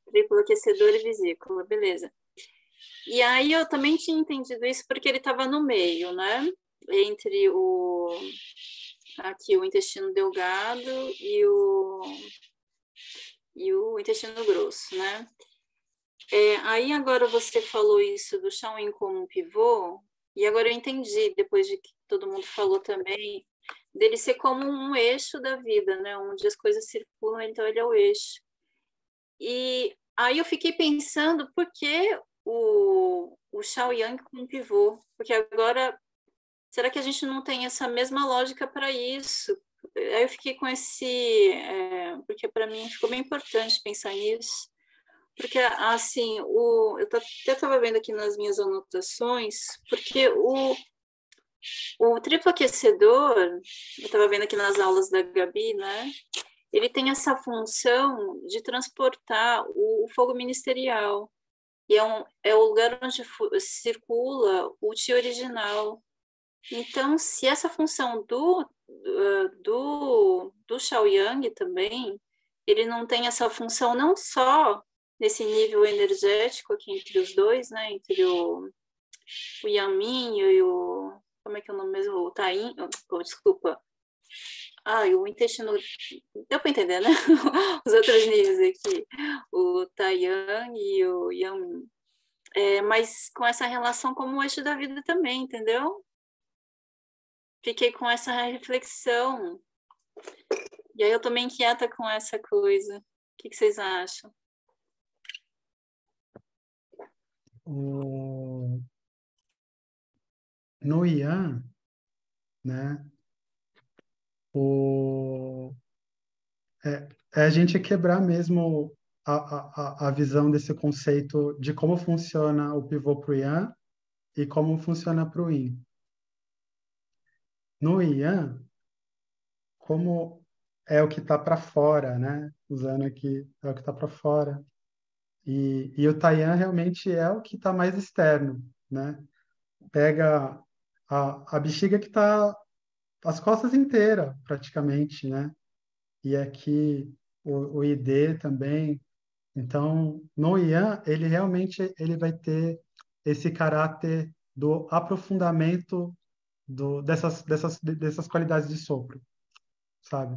Triplo aquecedor e vesícula, beleza. E aí eu também tinha entendido isso porque ele estava no meio, né? Entre o intestino delgado e o intestino grosso, né? Aí agora você falou isso do Shaolin como um pivô, e agora eu entendi, depois de que todo mundo falou também, dele ser como um eixo da vida, né? Onde as coisas circulam, então ele é o eixo. E aí eu fiquei pensando por que o Shao Yang como pivô? Porque agora, será que a gente não tem essa mesma lógica para isso? Aí eu fiquei com porque para mim ficou bem importante pensar nisso. Porque, assim, eu até estava vendo aqui nas minhas anotações, porque o triplo aquecedor, eu estava vendo aqui nas aulas da Gabi, né? Ele tem essa função de transportar o fogo ministerial. E é o lugar onde circula o Ti original. Então, se essa função do Shaoyang também, ele não tem essa função não só nesse nível energético aqui entre os dois, né? Entre o Yamin e o... Como é que é o nome mesmo? O Tain... desculpa. E o intestino... Deu para entender, né? Os outros níveis aqui. O Taiyan e o Yamin. Mas com essa relação como o eixo da vida também, entendeu? Fiquei com essa reflexão. E aí eu tô meio inquieta com essa coisa. O que vocês acham? No Ian, né, é a gente quebrar mesmo a visão desse conceito de como funciona o pivô para o Ian e como funciona para o Yin. No Ian, como é o que está para fora, né? Usando aqui, é o que está para fora. E o Taiyan realmente é o que está mais externo, né? Pega a bexiga que está as costas inteiras, praticamente, né? E aqui o ID também. Então, no Ian, ele realmente vai ter esse caráter do aprofundamento dessas qualidades de sopro, sabe?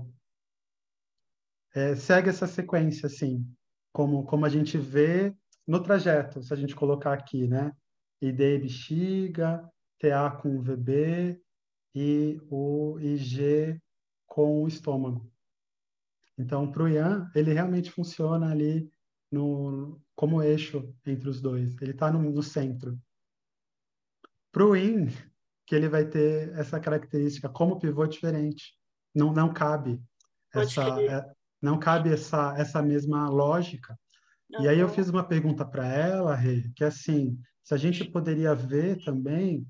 Segue essa sequência, assim, como a gente vê no trajeto, se a gente colocar aqui, né? ID bexiga, TA com VB e o IG com o estômago. Então, para o Yan, ele realmente funciona ali como eixo entre os dois. Ele está no centro. Para o Yin, que ele vai ter essa característica como pivô diferente. Não cabe Pode crer. não cabe essa mesma lógica. E aí eu fiz uma pergunta para ela, Rê, que é assim, se a gente poderia ver também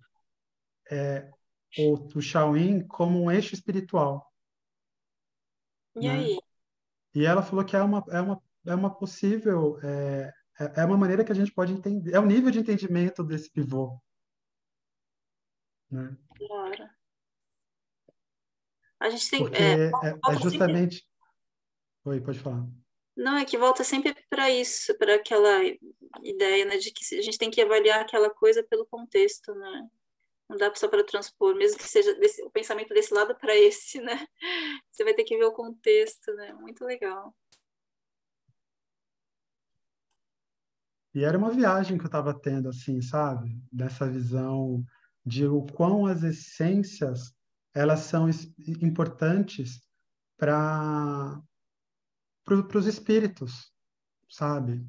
o Shaolin como um eixo espiritual, E né? aí? E ela falou que é uma possível, é uma maneira que a gente pode entender, é o nível de entendimento desse pivô, né? Claro. A gente tem. Porque é Volta sempre. justamente... Oi, pode falar. Não, é que volta sempre para isso, para aquela ideia, né, de que a gente tem que avaliar aquela coisa pelo contexto, né? Não dá só para transpor, mesmo que seja o pensamento desse lado para esse, né? Você vai ter que ver o contexto, né? Muito legal. E era uma viagem que eu estava tendo, assim, sabe? Dessa visão de o quão as essências elas são importantes para os espíritos, sabe?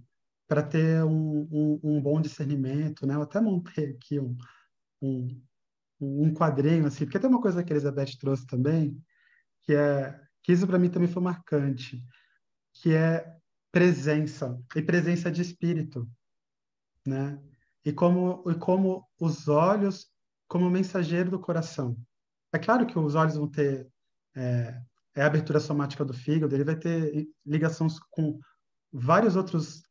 Para ter um bom discernimento, né? Eu até montei aqui um, um quadrinho, assim, porque tem uma coisa que a Elizabeth trouxe também, que isso para mim também foi marcante, que é presença, e presença de espírito, né? E como os olhos como mensageiro do coração. É claro que os olhos vão ter é, a abertura somática do fígado, ele vai ter ligação com vários outros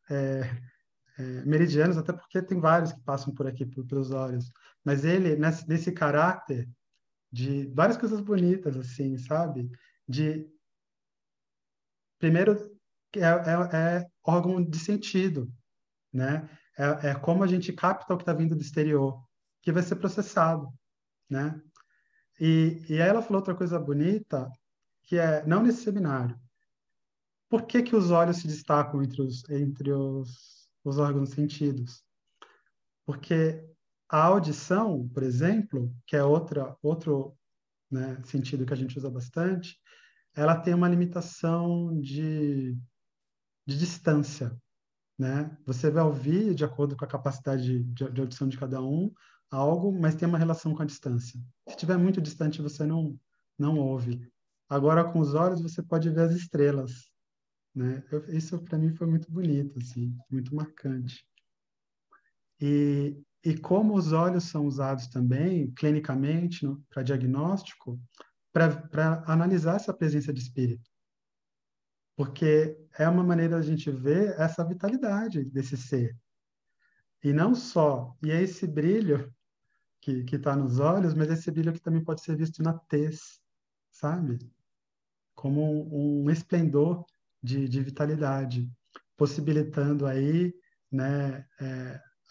meridianos, até porque tem vários que passam por aqui pelos olhos. Mas ele nesse caráter de várias coisas bonitas, assim, sabe? De primeiro é órgão de sentido, né? É como a gente capta o que está vindo do exterior, que vai ser processado, né? E aí ela falou outra coisa bonita, que é, não nesse seminário, por que que os olhos se destacam os órgãos sentidos? Porque a audição, por exemplo, que é outro, né, sentido que a gente usa bastante, ela tem uma limitação de distância, né? Você vai ouvir de acordo com a capacidade de audição de cada um algo, mas tem uma relação com a distância. Se estiver muito distante, você não ouve. Agora, com os olhos, você pode ver as estrelas, né? Isso para mim foi muito bonito, assim, muito marcante. E como os olhos são usados também clinicamente para diagnóstico, para analisar essa presença de espírito, porque é uma maneira da gente ver essa vitalidade desse ser. E não só, e é esse brilho que está nos olhos, mas esse brilho que também pode ser visto na tez, sabe? Como um esplendor de vitalidade, possibilitando aí, né,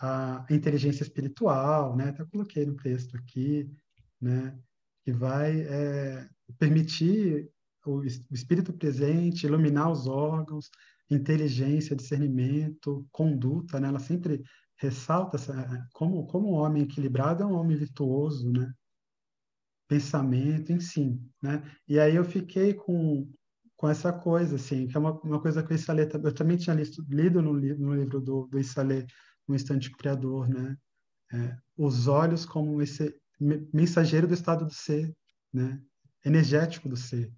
a inteligência espiritual, né? Até coloquei no texto aqui, né? Que vai permitir o espírito presente, iluminar os órgãos, inteligência, discernimento, conduta, né? Ela sempre ressalta como um homem equilibrado é um homem virtuoso, né? Pensamento, enfim, né? E aí eu fiquei com essa coisa, assim, que é uma coisa que o Issalé, eu também tinha lido no livro do Issalé, Um Instante Criador, né? Os olhos como esse mensageiro do estado do ser, né? Energético do ser.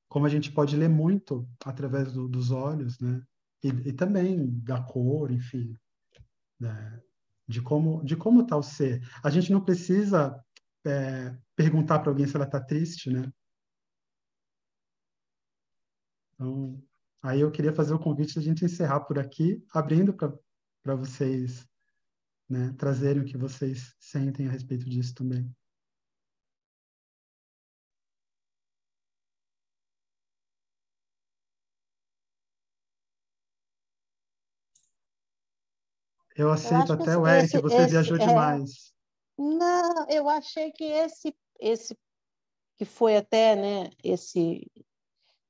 Como a gente pode ler muito através dos olhos, né? E também da cor, enfim, né? De como está o ser. A gente não precisa perguntar para alguém se ela está triste, né? Então, aí eu queria fazer o convite de a gente encerrar por aqui, abrindo para vocês, né, trazerem o que vocês sentem a respeito disso também. Eu Eu aceito acho que até o Eric, você viajou demais. não, eu achei que esse que foi até, né,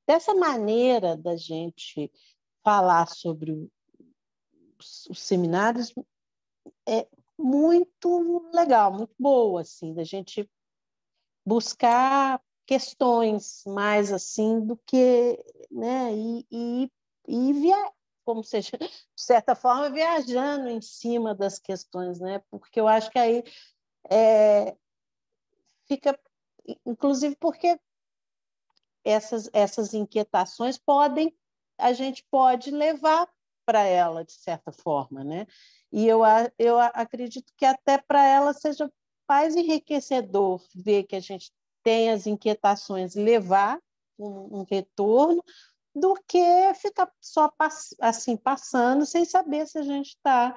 dessa maneira da gente falar sobre os seminários muito legal, muito boa, assim, da gente buscar questões mais assim do que, né, como seja, de certa forma, viajando em cima das questões, né, porque eu acho que aí fica, inclusive porque essas inquietações a gente pode levar para ela, de certa forma, né? E eu acredito que até para ela seja mais enriquecedor ver que a gente tem as inquietações, levar um retorno, do que ficar só assim passando sem saber se a gente está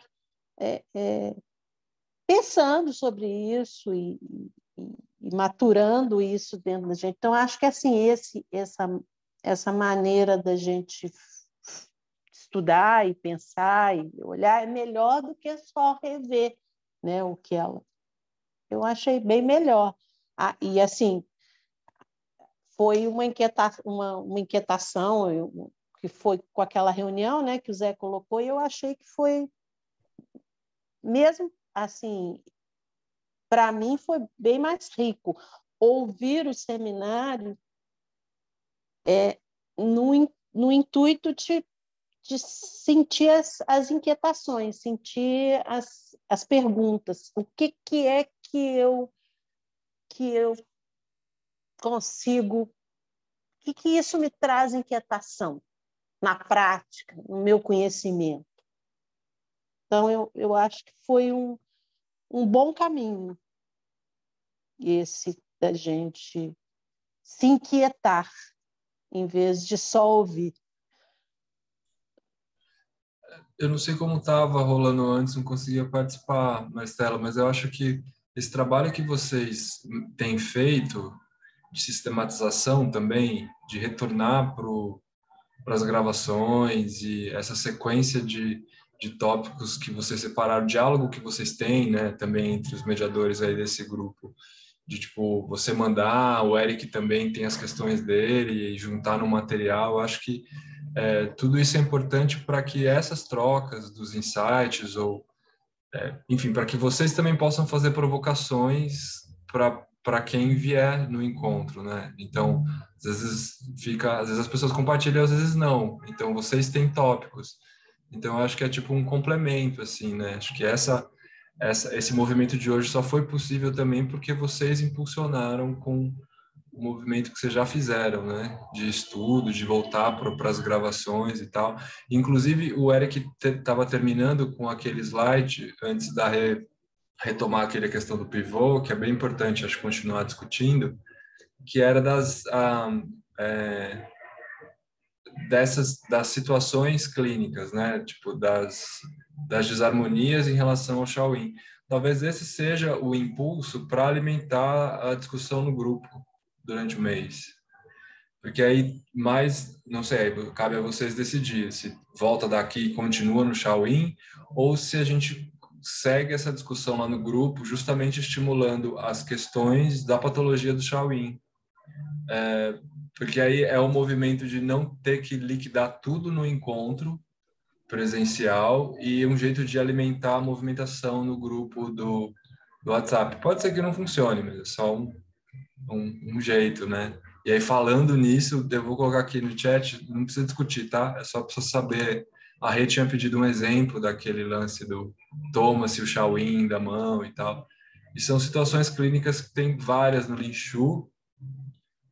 pensando sobre isso e maturando isso dentro da gente. Então, acho que assim, essa maneira da gente estudar e pensar e olhar é melhor do que só rever, né, o que ela. Eu achei bem melhor. E assim, foi uma inquietação que foi com aquela reunião, né, que o Zé colocou, e eu achei que foi mesmo assim, para mim foi bem mais rico ouvir o seminário no intuito de sentir as inquietações, sentir as perguntas. O que é que eu consigo, que isso me traz inquietação na prática, no meu conhecimento. Então, eu acho que foi um bom caminho esse da gente se inquietar, em vez de só ouvir. Eu não sei como estava rolando antes, não conseguia participar, Maristela, mas eu acho que esse trabalho que vocês têm feito de sistematização também, de retornar para as gravações e essa sequência de tópicos que vocês separaram, o diálogo que vocês têm, né, também entre os mediadores aí desse grupo, de tipo você mandar, o Eric também tem as questões dele e juntar no material. Eu acho que tudo isso é importante para que essas trocas dos insights ou enfim, para que vocês também possam fazer provocações para quem vier no encontro, né? Então, às vezes as pessoas compartilham, às vezes não. Então, vocês têm tópicos. Então, eu acho que é tipo um complemento, assim, né? Acho que esse movimento de hoje só foi possível também porque vocês impulsionaram com o movimento que vocês já fizeram, né? De estudo, de voltar para as gravações e tal. Inclusive, o Eric estava terminando com aquele slide antes da retomar aquela questão do pivô, que é bem importante, acho, continuar discutindo, que era das situações clínicas, né? Tipo, das desarmonias em relação ao Shaolin. Talvez esse seja o impulso para alimentar a discussão no grupo durante o mês. Porque aí, não sei, cabe a vocês decidir se volta daqui e continua no Shaolin, ou se a gente segue essa discussão lá no grupo, justamente estimulando as questões da patologia do Shaolin. Porque aí é o movimento de não ter que liquidar tudo no encontro presencial e um jeito de alimentar a movimentação no grupo do WhatsApp. Pode ser que não funcione, mas é só um jeito, né? E aí, falando nisso, eu vou colocar aqui no chat, não precisa discutir, tá? É só para você saber. A Rê tinha pedido um exemplo daquele lance do toma-se o Shaolin da mão e tal. E são situações clínicas que tem várias no Lin Shu.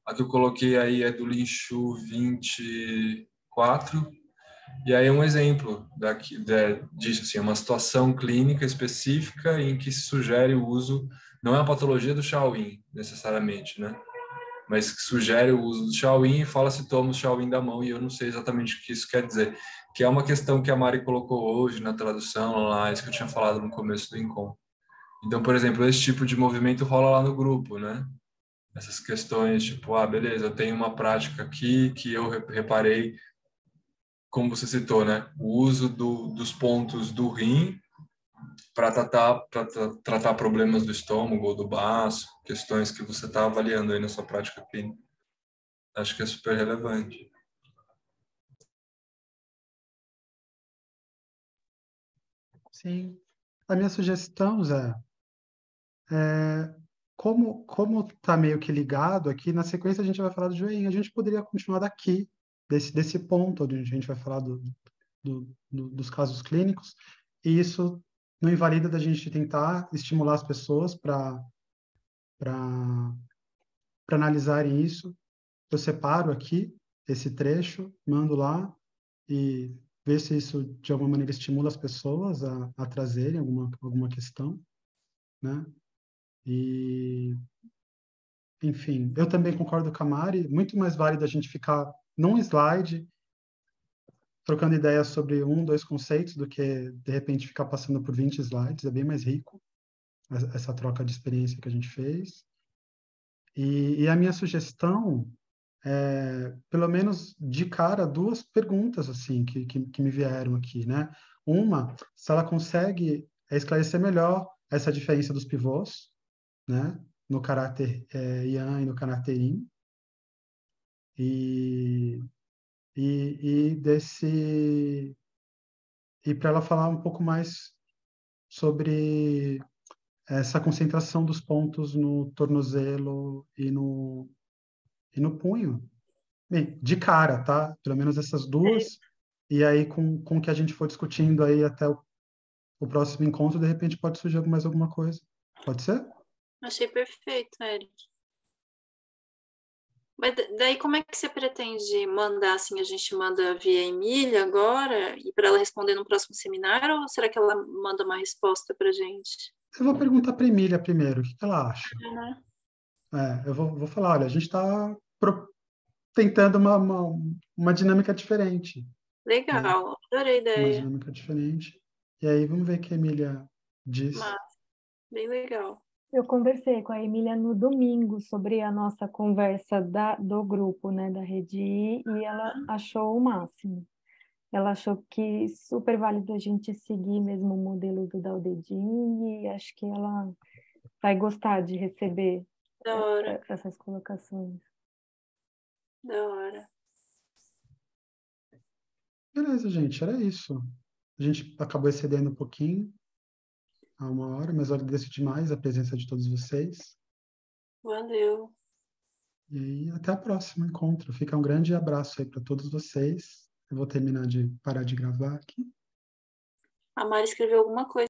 A que eu coloquei aí é do Lin Shu 24. E aí um exemplo disso, assim, uma situação clínica específica em que se sugere o uso, não é a patologia do Shaolin, necessariamente, né? Mas que sugere o uso do Shaolin e fala se toma o Shaolin da mão, e eu não sei exatamente o que isso quer dizer. Que é uma questão que a Mari colocou hoje na tradução lá, isso que eu tinha falado no começo do encontro. Então, por exemplo, esse tipo de movimento rola lá no grupo, né? Essas questões, tipo, beleza, eu tenho uma prática aqui que eu reparei, como você citou, né? O uso dos pontos do rim para tratar problemas do estômago ou do baço, questões que você está avaliando aí na sua prática clínica. Acho que é super relevante. Sim. a minha sugestão, Zé, como está meio que ligado aqui, na sequência a gente vai falar do joelhinho, a gente poderia continuar daqui, desse ponto onde a gente vai falar dos casos clínicos, e isso não invalida da gente tentar estimular as pessoas para analisarem isso. Eu separo aqui esse trecho, mando lá e ver se isso de alguma maneira estimula as pessoas a trazerem alguma questão, né? E, enfim, eu também concordo com a Mari, muito mais válido a gente ficar num slide trocando ideias sobre dois conceitos do que, de repente, ficar passando por 20 slides. É bem mais rico essa troca de experiência que a gente fez. E a minha sugestão pelo menos de cara, duas perguntas assim que me vieram aqui, né? Uma, se ela consegue esclarecer melhor essa diferença dos pivôs, né? No caráter Yang e no caráter Yin. E para ela falar um pouco mais sobre essa concentração dos pontos no tornozelo e no punho. Bem, de cara, tá? Pelo menos essas duas. E aí, com o que a gente for discutindo aí até o próximo encontro, de repente pode surgir mais alguma coisa. Pode ser? Achei perfeito, Eric. Mas daí como é que você pretende mandar, assim, a gente manda via Emília agora e para ela responder no próximo seminário, ou será que ela manda uma resposta para gente? Eu vou perguntar para a Emília primeiro, o que ela acha. Uhum. Eu vou falar, olha, a gente está tentando uma dinâmica diferente. Legal, adorei a Uma ideia. dinâmica diferente. E aí, vamos ver o que a Emília diz. Mas, bem legal. Eu conversei com a Emília no domingo sobre a nossa conversa do grupo, né, da Rede I, e ela achou o máximo. Ela achou que super válido a gente seguir mesmo o modelo do Dao De Jing, e acho que ela vai gostar de receber Da hora, essas colocações. da hora. Beleza, gente, era isso. A gente acabou excedendo um pouquinho, há 1 hora, mas eu agradeço demais a presença de todos vocês. Valeu. E aí, até o próximo encontro. Fica um grande abraço aí para todos vocês. Eu vou parar de gravar aqui. A Mari escreveu alguma coisa.